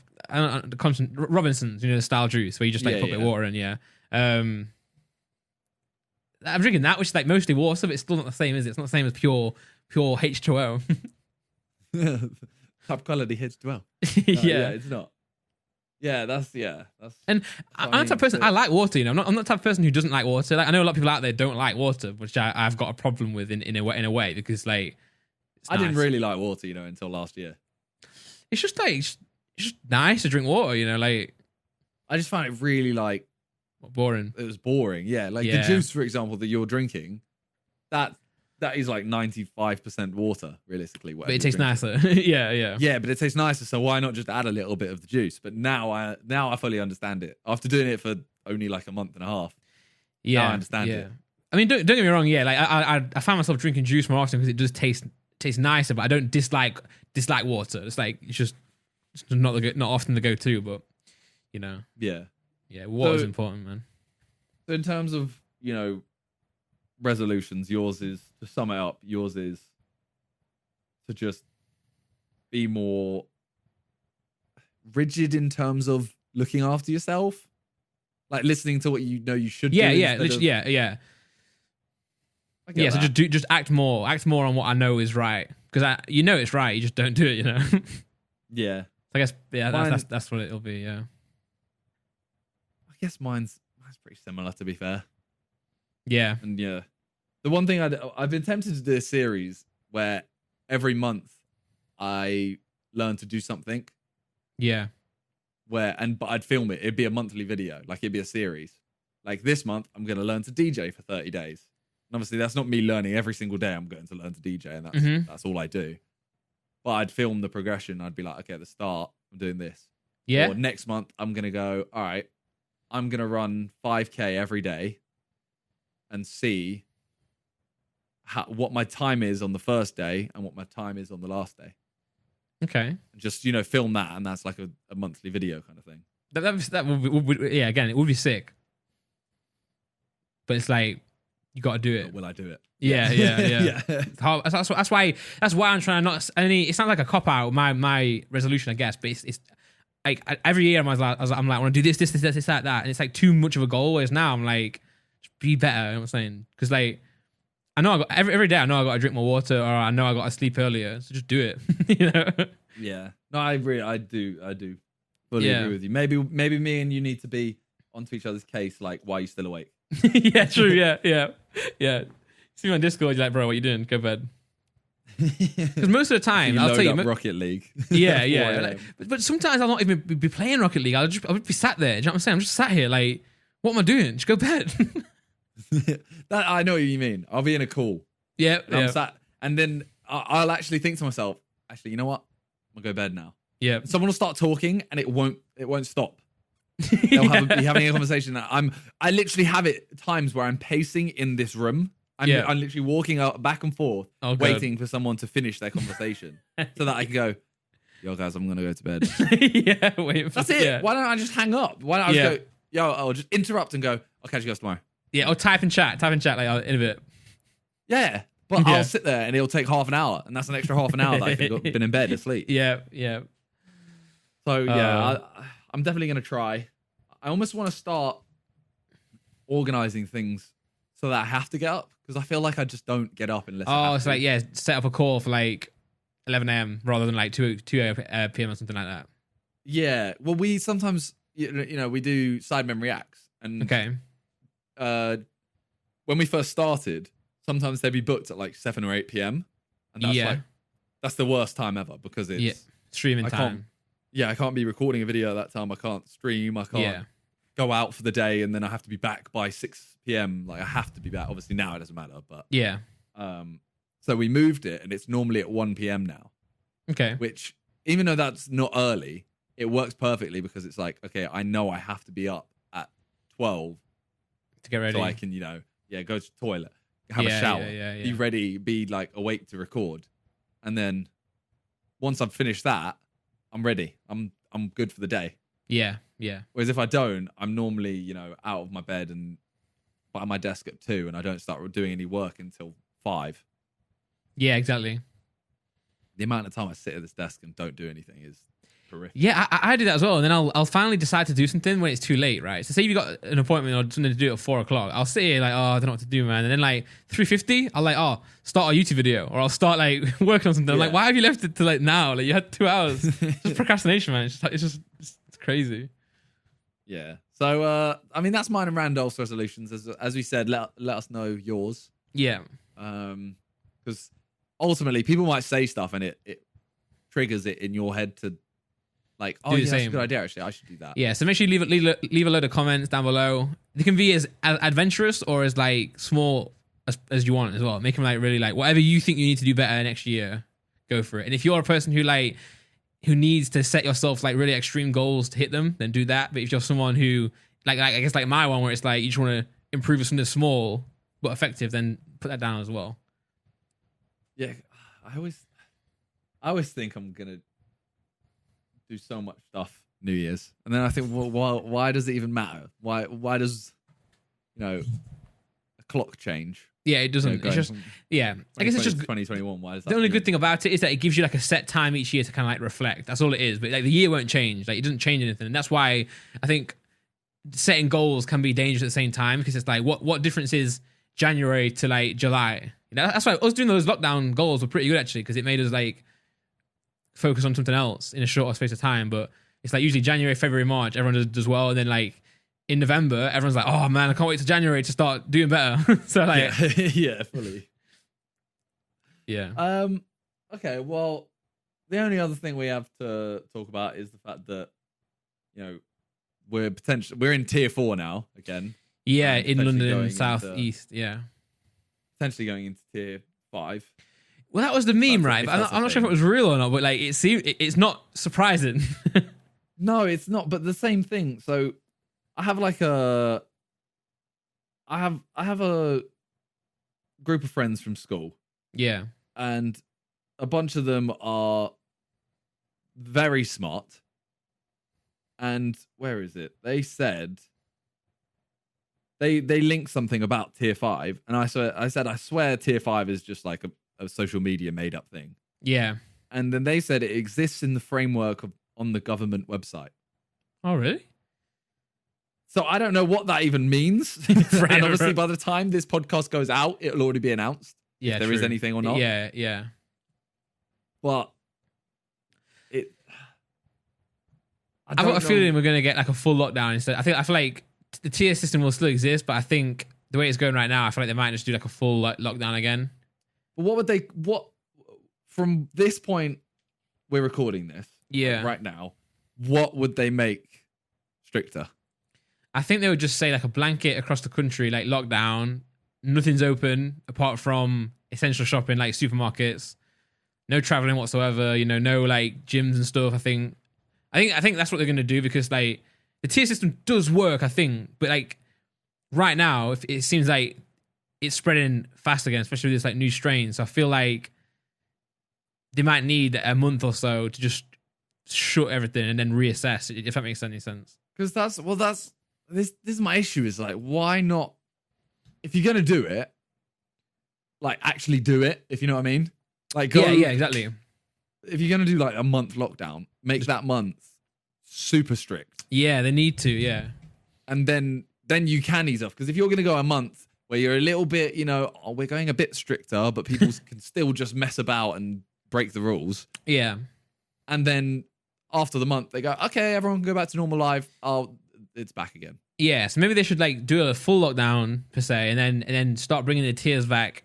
constant Robinsons, the style juice where you just put a bit of water in. Yeah, I'm drinking that, which is like mostly water, but it's still not the same, is it? It's not the same as pure H2O. Top quality H2O. Yeah, it's not. That's. And I'm the type of person I like water. I'm not the type of person who doesn't like water. Like I know a lot of people out there don't like water, which I've got a problem with in a way because like I didn't really like water, until last year. It's just it's just nice to drink water, like I just found it really like boring. It was boring, yeah. Like the juice, for example, that you're drinking, that is like 95% water, realistically. But it tastes nicer. Yeah. Yeah, but it tastes nicer, so why not just add a little bit of the juice? But now I fully understand it. After doing it for only like a month and a half, now I understand it. I mean, don't get me wrong, like I found myself drinking juice more often because it does taste nicer, but I don't dislike water. It's like it's just not often the go-to, but water's important, man. So in terms of resolutions, yours is, to sum it up, yours is to just be more rigid in terms of looking after yourself, like listening to what you should do. Yeah. So just act more on what I know is right, because it's right, you just don't do it. Yeah. I guess that's what it'll be. Yeah. I guess mine's pretty similar, to be fair. Yeah. And the one thing I've been tempted to do a series where every month I learn to do something. Yeah. But I'd film it. It'd be a monthly video. Like it'd be a series. Like this month, I'm going to learn to DJ for 30 days. And obviously that's not me learning every single day. I'm going to learn to DJ, and that's all I do. But I'd film the progression. I'd be like, okay, at the start, I'm doing this. Yeah. Or next month, I'm going to go, all right, I'm going to run 5K every day and see what my time is on the first day and what my time is on the last day. Okay. Just, film that, and that's like a monthly video kind of thing. That would again, it would be sick. But it's like, you got to do it. Will I do it? Yeah. That's why I'm trying to not. It's not like a cop out. My resolution, I guess, but it's like every year I'm like, I want to do this, that, and it's like too much of a goal. Whereas now I'm like, just be better. You know what I'm saying? Because like, I know every day I know I got to drink more water, or I know I got to sleep earlier. So just do it. Yeah. No, I do fully agree with you. Maybe me and you need to be onto each other's case. Like, why are you still awake? Yeah, true. Yeah. See me on Discord, you're like, bro, what you doing? Go to bed. Because most of the time, I'll tell you, Rocket League. Yeah. Like, but sometimes I'll not even be playing Rocket League. I'll be sat there. Do you know what I'm saying? I'm just sat here, like, what am I doing? Just go to bed. I know what you mean. I'll be in a call. Yeah. I'm sat, and then I'll actually think to myself, actually, you know what? I'm gonna go to bed now. Yeah. Someone will start talking, and it won't stop. They'll be having a conversation. I literally have it times where I'm pacing in this room. I'm literally walking out back and forth, waiting for someone to finish their conversation so that I can go, yo, guys, I'm going to go to bed. Wait. That's it. Yeah. Why don't I just hang up? Why don't I just go, yo, I'll just interrupt and go, I'll catch you guys tomorrow. Yeah, or type in chat like in a bit. Yeah, but I'll sit there and it'll take half an hour, and that's an extra half an hour that I've been in bed asleep. Yeah. So, I'm definitely going to try. I almost want to start organizing things so that I have to get up, because I feel like I just don't get up unless I have so to. Set up a call for like 11 a.m. rather than like 2 p.m. or something like that. Yeah. Well, we sometimes, we do Sidemen Reacts. And when we first started, sometimes they'd be booked at like 7 or 8 p.m. And that's that's the worst time ever, because it's streaming time. I can't be recording a video at that time. I can't stream. I can't go out for the day, and then I have to be back by 6 p.m. Like, I have to be back. Obviously now it doesn't matter, but so we moved it, and it's normally at 1 p.m. now. Okay. Which, even though that's not early, it works perfectly, because it's like, okay, I know I have to be up at 12 to get ready, so I can, go to the toilet, have a shower, be ready, be like awake to record, and then once I've finished that, I'm ready. I'm good for the day. Yeah. Whereas if I don't, I'm normally, out of my bed and by my desk at 2, and I don't start doing any work until 5. Yeah, exactly. The amount of time I sit at this desk and don't do anything is horrific. Yeah, I do that as well. And then I'll finally decide to do something when it's too late, right? So say you've got an appointment or something to do at 4 o'clock. I'll sit here like, I don't know what to do, man. And then like 3:50, I'll like, start a YouTube video, or I'll start like working on something. I'm like, why have you left it to like now? Like, you had 2 hours. It's just procrastination, man. It's crazy. Yeah. So, that's mine and Randolph's resolutions. As we said, let us know yours. Yeah. Because ultimately, people might say stuff and it triggers it in your head to like, that's a good idea, actually. I should do that. Yeah, so make sure you leave a load of comments down below. They can be as adventurous or as like small as you want as well. Make them like really like whatever you think you need to do better next year, go for it. And if you're a person who needs to set yourself like really extreme goals to hit them, then do that. But if you're someone who like I guess like my one, where it's like you just want to improve something small but effective, then put that down as well. Yeah, I always think I'm gonna do so much stuff New Year's, and then I think, well, why does it even matter? Why does a clock change? Yeah, it doesn't. It's just I guess it's just 2021. Why is that? The only good thing about it is that it gives you like a set time each year to kind of like reflect. That's all it is. But like the year won't change. Like it doesn't change anything, and that's why I think setting goals can be dangerous at the same time, because it's like what difference is January to like July? That's why us doing those lockdown goals were pretty good actually, because it made us like focus on something else in a shorter space of time. But it's like usually January, February, March, everyone does well, and then like in November, everyone's like, oh man, I can't wait till January to start doing better. So like, yeah, fully. Yeah. Okay. Well, the only other thing we have to talk about is the fact that we're in tier 4 now again. Yeah, in London, South East. Yeah. Potentially going into tier 5. Well, that was the meme, right? But I'm not sure if it was real or not. But like, it's not surprising. No, it's not. But the same thing. So I have like I have a group of friends from school. Yeah. And a bunch of them are very smart. And where is it? They said they linked something about tier 5, and I said I swear tier 5 is just like a social media made up thing. Yeah. And then they said it exists in the framework on the government website. Oh, really? So I don't know what that even means. And obviously by the time this podcast goes out, it'll already be announced if there is anything or not. Yeah. But I've got a feeling we're going to get like a full lockdown instead. I feel like the tier system will still exist, but I think the way it's going right now, I feel like they might just do like a full lockdown again. But what would they? from this point, we're recording this. Yeah. Right now, what would they make stricter? I think they would just say like a blanket across the country, like lockdown. Nothing's open apart from essential shopping, like supermarkets. No traveling whatsoever. No like gyms and stuff. I think that's what they're gonna do because like the tier system does work. I think, but like right now, if it seems like it's spreading fast again, especially with this like new strain. So I feel like they might need a month or so to just shut everything and then reassess, if that makes any sense. Because this is my issue is like, why not? If you're gonna do it, like actually do it. If you know what I mean. Like yeah, exactly. If you're gonna do like a month lockdown, make that month super strict. Yeah, they need to. Yeah, and then you can ease off because if you're gonna go a month where you're a little bit, we're going a bit stricter, but people can still just mess about and break the rules. Yeah, and then after the month they go, okay, everyone can go back to normal life. Oh, it's back again. Yeah, so maybe they should like do a full lockdown per se, and then start bringing the tiers back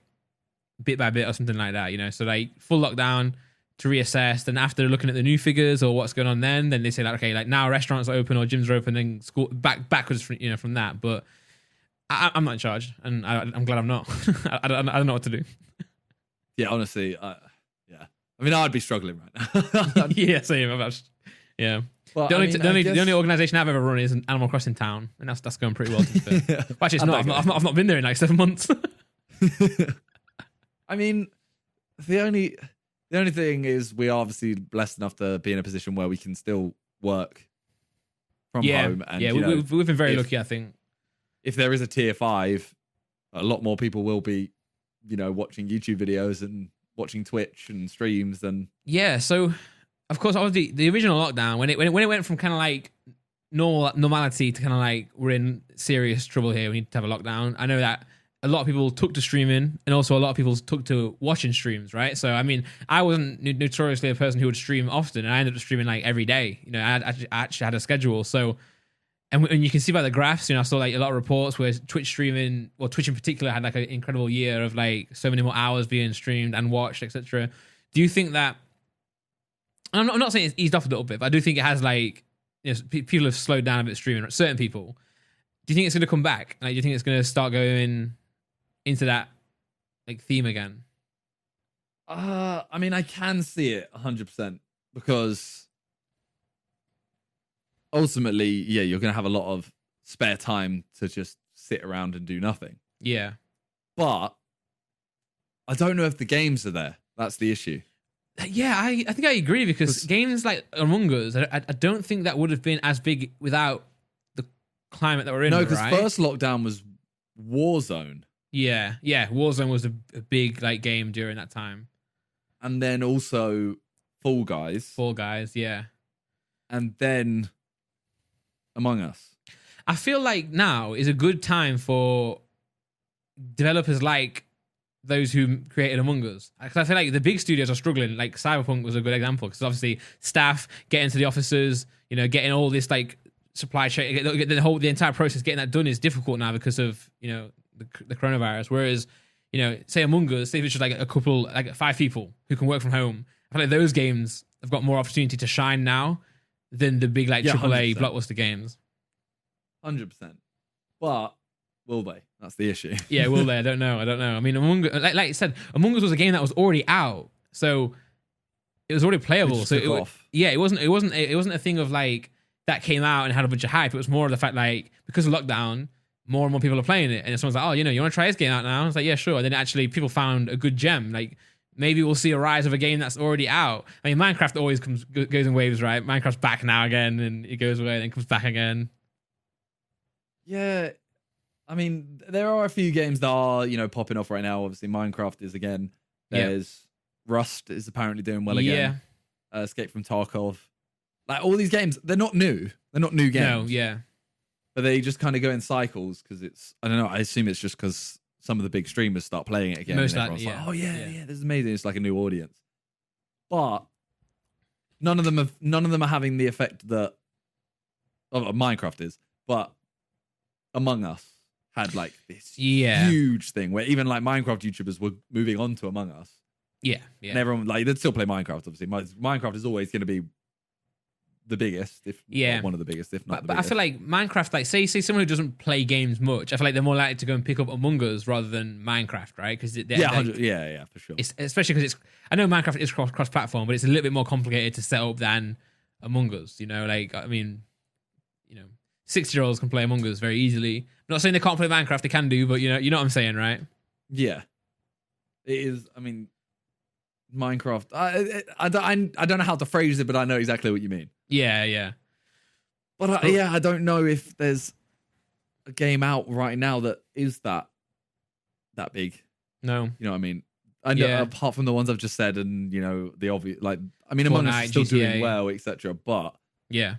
bit by bit or something like that. So like full lockdown to reassess. Then after looking at the new figures or what's going on, then they say like, okay, like now restaurants are open or gyms are open, then school backwards from that. But I'm not in charge, and I'm glad I'm not. I don't know what to do. Yeah, honestly, yeah. I mean, I'd be struggling right now. Yeah, same. Yeah. Well, the only organization I've ever run is an Animal Crossing Town, and that's going pretty well. To be fair. Yeah. Well, actually, it's not. I've not been there in like 7 months. I mean, the only thing is we are obviously blessed enough to be in a position where we can still work from home. And, we've been very lucky, I think. If there is a tier 5, a lot more people will be, watching YouTube videos and watching Twitch and streams and so. Of course, obviously, the original lockdown when it went from kind of like normality to kind of like we're in serious trouble here, we need to have a lockdown. I know that a lot of people took to streaming, and also a lot of people took to watching streams, right? So I mean, I wasn't notoriously a person who would stream often, and I ended up streaming like every day. I actually had a schedule. So, and you can see by the graphs, I saw like a lot of reports where Twitch streaming, or Twitch in particular, had like an incredible year of like so many more hours being streamed and watched, etc. Do you think that? I'm not saying it's eased off a little bit, but I do think it has like, people have slowed down a bit streaming. Certain people. Do you think it's going to come back? Like, do you think it's going to start going into that like theme again? I mean, I can see it 100% because ultimately, yeah, you're going to have a lot of spare time to just sit around and do nothing. Yeah, but I don't know if the games are there. That's the issue. Yeah, I think I agree because games like Among Us, I don't think that would have been as big without the climate that we're in. No, because right? first lockdown was Warzone. Yeah, Warzone was a big like game during that time, and then also Fall Guys, yeah, and then Among Us. I feel like now is a good time for developers like those who created Among Us. Because I feel like the big studios are struggling. Like Cyberpunk was a good example because obviously staff getting to the offices, getting all this like supply chain, the entire process, getting that done is difficult now because of the coronavirus. Whereas say Among Us, say if it's just like a couple, like 5 people who can work from home. I feel like those games have got more opportunity to shine now than the big like AAA 100%. Blockbuster games. 100%. But will they? That's the issue. Yeah, will they? I don't know. I mean, Among Us, like I said, Among Us was a game that was already out, so it was already playable. So it wasn't a thing of like that came out and had a bunch of hype. It was more of the fact like because of lockdown, more and more people are playing it, and someone's like, oh, you want to try this game out now? It's like, yeah, sure. And then actually people found a good gem. Like maybe we'll see a rise of a game that's already out. I mean, Minecraft always goes in waves, right? Minecraft's back now again, and it goes away, and then comes back again. Yeah. I mean, there are a few games that are, popping off right now. Obviously, Minecraft is again. There's Rust is apparently doing well again. Yeah. Escape from Tarkov. Like all these games, they're not new. They're not new games. No, yeah. But they just kind of go in cycles because I don't know. I assume it's just because some of the big streamers start playing it again. Most and everyone's like, oh yeah, this is amazing. It's like a new audience. But none of them are having the effect that Minecraft is. But Among Us had like this huge thing where even like Minecraft YouTubers were moving on to Among Us. Yeah. And everyone, like, they'd still play Minecraft, obviously. Minecraft is always going to be the biggest, if not one of the biggest, if not the biggest. But I feel like Minecraft, like, say someone who doesn't play games much, I feel like they're more likely to go and pick up Among Us rather than Minecraft, right? Because for sure. Especially because I know Minecraft is cross-platform, but it's a little bit more complicated to set up than Among Us. You know, like, I mean, 6-year-olds can play Among Us very easily. I'm not saying they can't play Minecraft; they can do, but you know what I'm saying, right? Yeah, it is. I mean, Minecraft. I don't know how to phrase it, but I know exactly what you mean. Yeah. But I don't know if there's a game out right now that is that big. No, you know what I mean. I know, apart from the ones I've just said, and the obvious, like, I mean, Among Us is still doing well, etc. But yeah,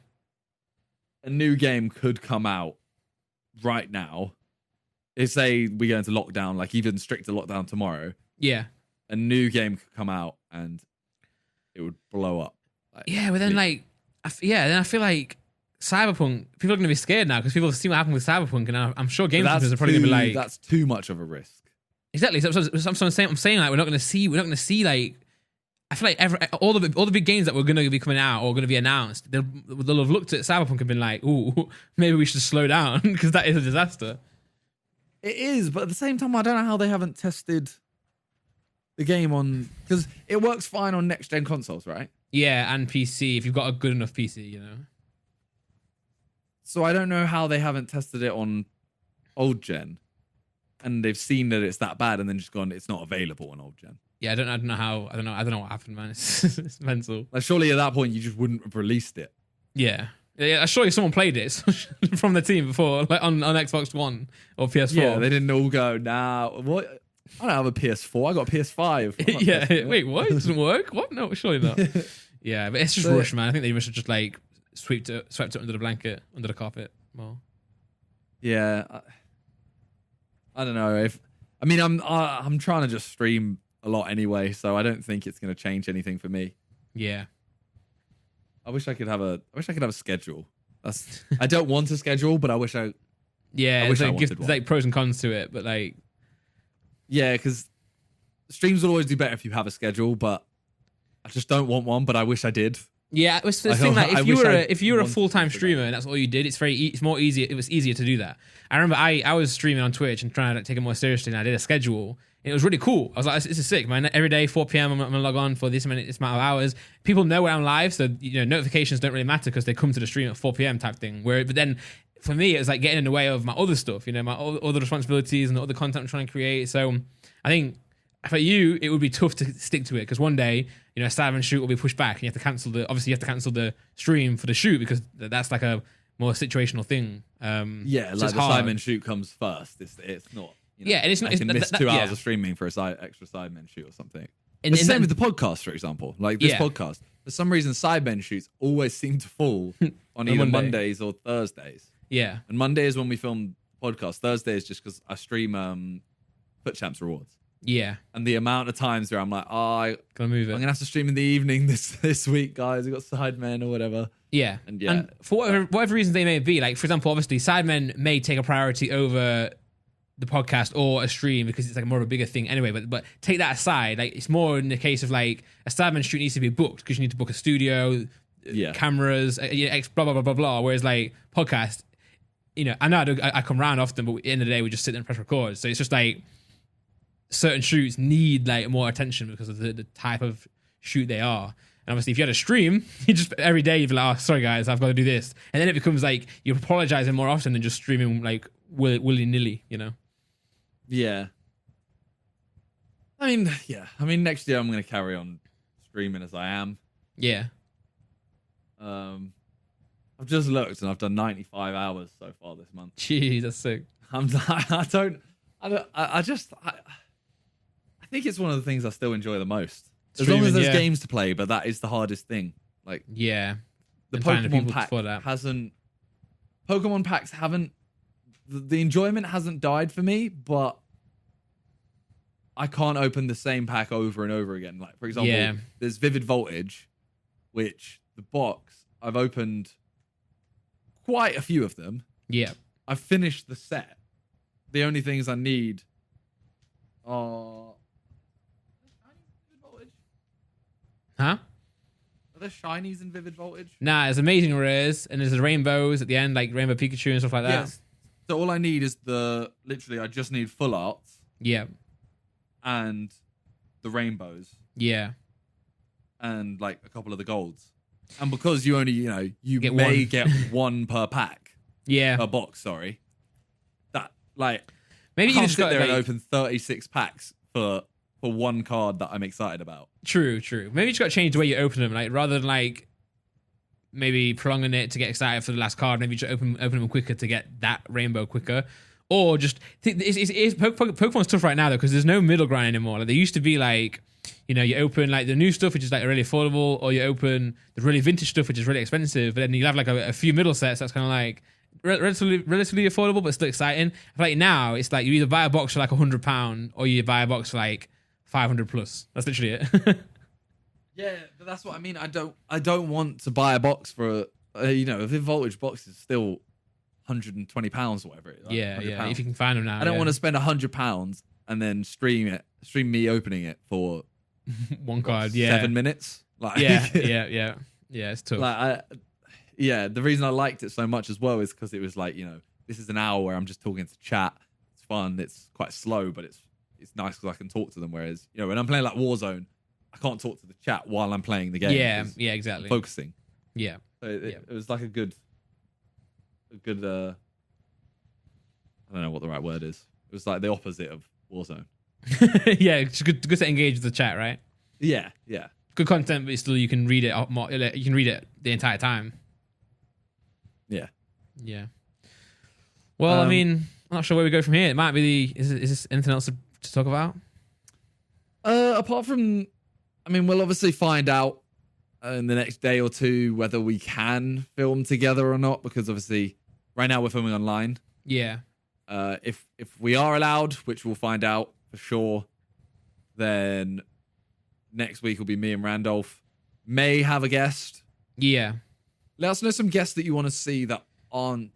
a new game could come out right now. If say we go into lockdown, like even stricter lockdown tomorrow. Yeah. A new game could come out and it would blow up. Like, yeah, but then then I feel like Cyberpunk, people are going to be scared now because people see what happened with Cyberpunk, and I'm sure game companies are probably going to be like, that's too much of a risk. Exactly. So I'm saying like we're not going to see like, I feel like all the big games that were going to be coming out or going to be announced, they'll have looked at Cyberpunk and been like, ooh, maybe we should slow down because that is a disaster. It is, but at the same time, I don't know how they haven't tested the game on, because it works fine on next gen consoles, right? Yeah, and PC if you've got a good enough PC, So I don't know how they haven't tested it on old gen, and they've seen that it's that bad, and then just gone, it's not available on old gen. Yeah, I don't know what happened, man. It's mental. Like, surely at that point you just wouldn't have released it. Yeah. Surely someone played it from the team before, like on Xbox One or PS4. Yeah, they didn't all go, what? I don't have a PS4. I got a PS5. Yeah, wait, what? It doesn't work? What? No, surely not. Yeah, but it's just rushed, man. I think they must have just like swept it under the blanket, under the carpet more. Yeah, I don't know if. I mean, I'm trying to just stream a lot anyway, so I don't think it's going to change anything for me. Yeah. I wish I could have a schedule. I don't want a schedule, but I wish I. Yeah, there's like pros and cons to it, but like. Yeah, because streams will always do better if you have a schedule, but I just don't want one. But I wish I did. Yeah, it was the thing that if you were a full-time streamer and that's all you did, it's more easy. It was easier to do that. I remember I was streaming on Twitch and trying to take it more seriously, and I did a schedule. And it was really cool. I was like, this is sick, man. Every day, 4 p.m., I'm going to log on for this amount of hours. People know where I'm live, so notifications don't really matter because they come to the stream at 4 p.m. type thing. But then for me, it was like getting in the way of my other stuff, my other responsibilities and the other content I'm trying to create. So I think for you, it would be tough to stick to it because one day, a Sidemen shoot will be pushed back and you have to cancel the stream for the shoot because that's like a more situational thing. Yeah, like the Sidemen shoot comes first. It's not. And it's not. I can miss 2 hours of streaming for extra Sidemen shoot or something. And the same with the podcast, for example. Like this podcast, for some reason, Sidemen shoots always seem to fall on either Mondays or Thursdays. Yeah, and Monday is when we film podcast. Thursday is just because I stream Foot Champs Rewards. Yeah, and the amount of times where I'm like, I'm gonna have to stream in the evening this week, guys. We got Sidemen or whatever. Yeah, and for whatever reason they may be, like for example, obviously Sidemen may take a priority over the podcast or a stream because it's like more of a bigger thing anyway. But take that aside, like it's more in the case of like a Sidemen shoot needs to be booked because you need to book a studio, cameras, blah blah blah blah blah. Whereas like podcast, I know I come around often, but at the end of the day we just sit there and press record. So it's just like certain shoots need like more attention because of the type of shoot they are. And obviously if you had a stream, you just every day you'd be like, oh sorry guys, I've got to do this. And then it becomes like you're apologizing more often than just streaming like willy-nilly, Yeah. I mean next year I'm going to carry on streaming as I am. Yeah. I've just looked and I've done 95 hours so far this month. Jeez, that's sick. I think it's one of the things I still enjoy the most. As long as there's games to play, but that is the hardest thing. Like, yeah, the Pokemon pack hasn't. Pokemon packs haven't. The enjoyment hasn't died for me, but I can't open the same pack over and over again. Like, for example, there's Vivid Voltage, which the box I've opened quite a few of them. Yeah, I've finished the set. The only things I need are Huh? Are there shinies in Vivid Voltage? Nah, there's amazing rares, and there's the rainbows at the end, like Rainbow Pikachu and stuff like that. Yes. So all I need is I just need full arts. Yeah. And the rainbows. Yeah. And like a couple of the golds. And because you only, you get get one per pack. Yeah. Per box, sorry. That, like, maybe I you can't just sit got there like, and open 36 packs for one card that I'm excited about. True. Maybe you just got to change the way you open them. Like, rather than like maybe prolonging it to get excited for the last card, maybe you just open them quicker to get that rainbow quicker. Or just, Pokemon's tough right now though, because there's no middle ground anymore. Like, there used to be like, you open like the new stuff, which is like really affordable, or you open the really vintage stuff, which is really expensive. But then you have like a few middle sets that's kind of like relatively affordable, but still exciting. I feel like now it's like you either buy a box for like £100 or you buy a box for like 500 plus. That's literally it. Yeah, but that's what I mean. I don't want to buy a box for a Vivid Voltage box is still £120 or whatever it is. Like yeah. £100. If you can find them now. I don't want to spend £100 and then stream me opening it for one card. 7 minutes. Like, yeah. It's tough. Like, the reason I liked it so much as well is because it was like, this is an hour where I'm just talking to chat. It's fun. It's quite slow, but it's nice because I can talk to them. Whereas, when I'm playing like Warzone, I can't talk to the chat while I'm playing the game. Yeah, exactly. I'm focusing. Yeah. So it was like a good. I don't know what the right word is. It was like the opposite of Warzone. Yeah, it's good to engage with the chat, right? Yeah. Good content, but still you can read it more. You can read it the entire time. Yeah. Well, I mean, I'm not sure where we go from here. It might be is this anything else to talk about? Apart from, we'll obviously find out in the next day or two whether we can film together or not, because obviously right now we're filming online. Yeah. If we are allowed, which we'll find out for sure, then next week will be me and Randolph. May have a guest. Yeah. Let us know some guests that you want to see that aren't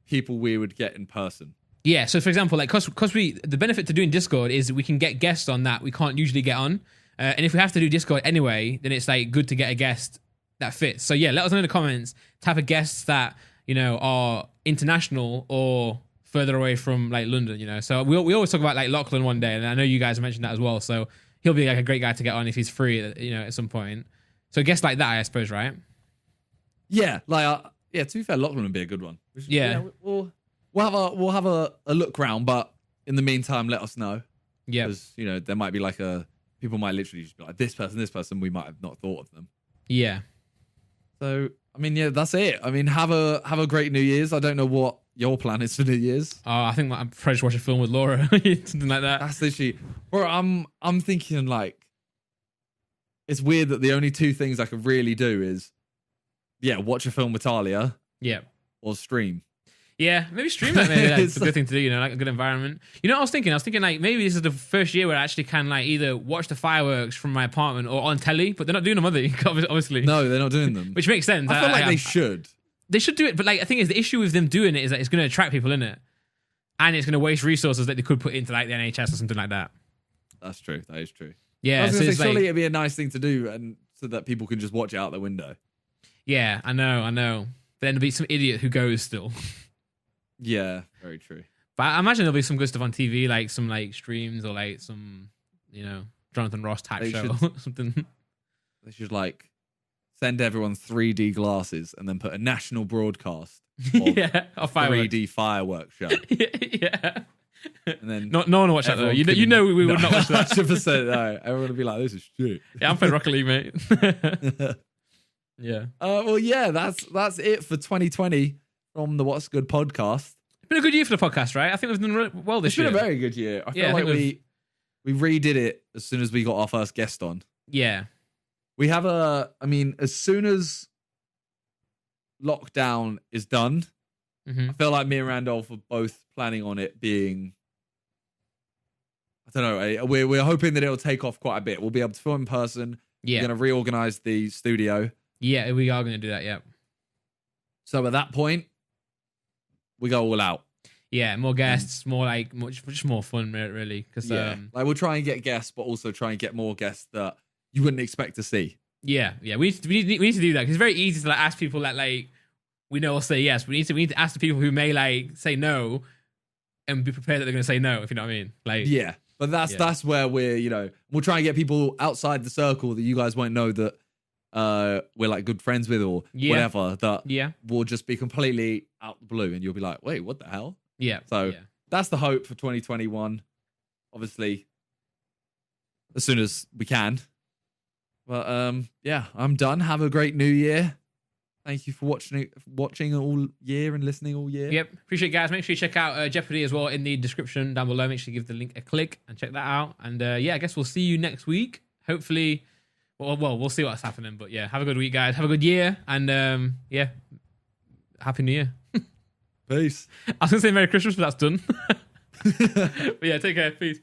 people we would get in person. Yeah, so for example, like, because the benefit to doing Discord is we can get guests on that we can't usually get on. And if we have to do Discord anyway, then it's like good to get a guest that fits. So yeah, let us know in the comments type of guests that, are international or further away from like London, So we always talk about like Lachlan one day, and I know you guys mentioned that as well. So he'll be like a great guy to get on if he's free, at some point. So guests like that, I suppose, right? Yeah, to be fair, Lachlan would be a good one. We'll have a look round, but in the meantime, let us know. Yeah, because there might be like people might literally just be like this person. We might have not thought of them. Yeah. So that's it. Have a great New Year's. I don't know what your plan is for New Year's. Oh, I think I'm probably just watch a film with Laura, something like that. That's literally. Bro, I'm thinking like, it's weird that the only two things I could really do is, watch a film with Talia. Yeah. Or stream. Yeah, maybe stream that. Maybe that's a good thing to do. Like a good environment. What I was thinking? I was thinking like maybe this is the first year where I actually can like either watch the fireworks from my apartment or on telly, but they're not doing them, are they? Obviously. No, they're not doing them. Which makes sense. I feel like they should. They should do it, but like the thing is, the issue with them doing it is that it's going to attract people in it, and it's going to waste resources that they could put into like the NHS or something like that. That's true. That is true. Yeah, I was going to say, surely it'd be a nice thing to do, and so that people can just watch it out the window. Yeah, I know. But then there'll be some idiot who goes still. Yeah, very true. But I imagine there'll be some good stuff on TV, like some like streams or like some, Jonathan Ross type show or something. They should like send everyone 3D glasses and then put a national broadcast of a 3D fireworks show. Yeah. And then no one will watch that though. We would not watch that. 100%. No, everyone would be like, "This is shit." Yeah, I'm playing Rocket League, mate. Yeah. Well, yeah, that's it for 2020 from the What's Good podcast. It's been a good year for the podcast, right? I think we've done well this year. It's been a very good year. I feel like we redid it as soon as we got our first guest on. Yeah. We have as soon as lockdown is done, I feel like me and Randolph are both planning on it being, I don't know, we're hoping that it'll take off quite a bit. We'll be able to film in person. Yeah. We're going to reorganize the studio. Yeah, we are going to do that, yeah. So at that point, we go all out. Yeah, more guests, just more fun, really. Cause, we'll try and get guests, but also try and get more guests that you wouldn't expect to see. Yeah. We need to do that because it's very easy to like ask people that like we know will say yes. We need to ask the people who may like say no and be prepared that they're going to say no. If you know what I mean. Like yeah, but that's where we'll try and get people outside the circle that you guys won't know that we're like good friends with or whatever. That will just be completely out the blue, and you'll be like, wait, what the hell? Yeah. So that's the hope for 2021. Obviously, as soon as we can. But I'm done. Have a great new year. Thank you for watching all year and listening all year. Yep. Appreciate it, guys. Make sure you check out Jeopardy as well in the description down below. Make sure you give the link a click and check that out. And I guess we'll see you next week. Hopefully, well, we'll see what's happening. But yeah, have a good week, guys. Have a good year. And Happy New Year. Peace. I was going to say Merry Christmas, but that's done. But yeah, take care. Peace.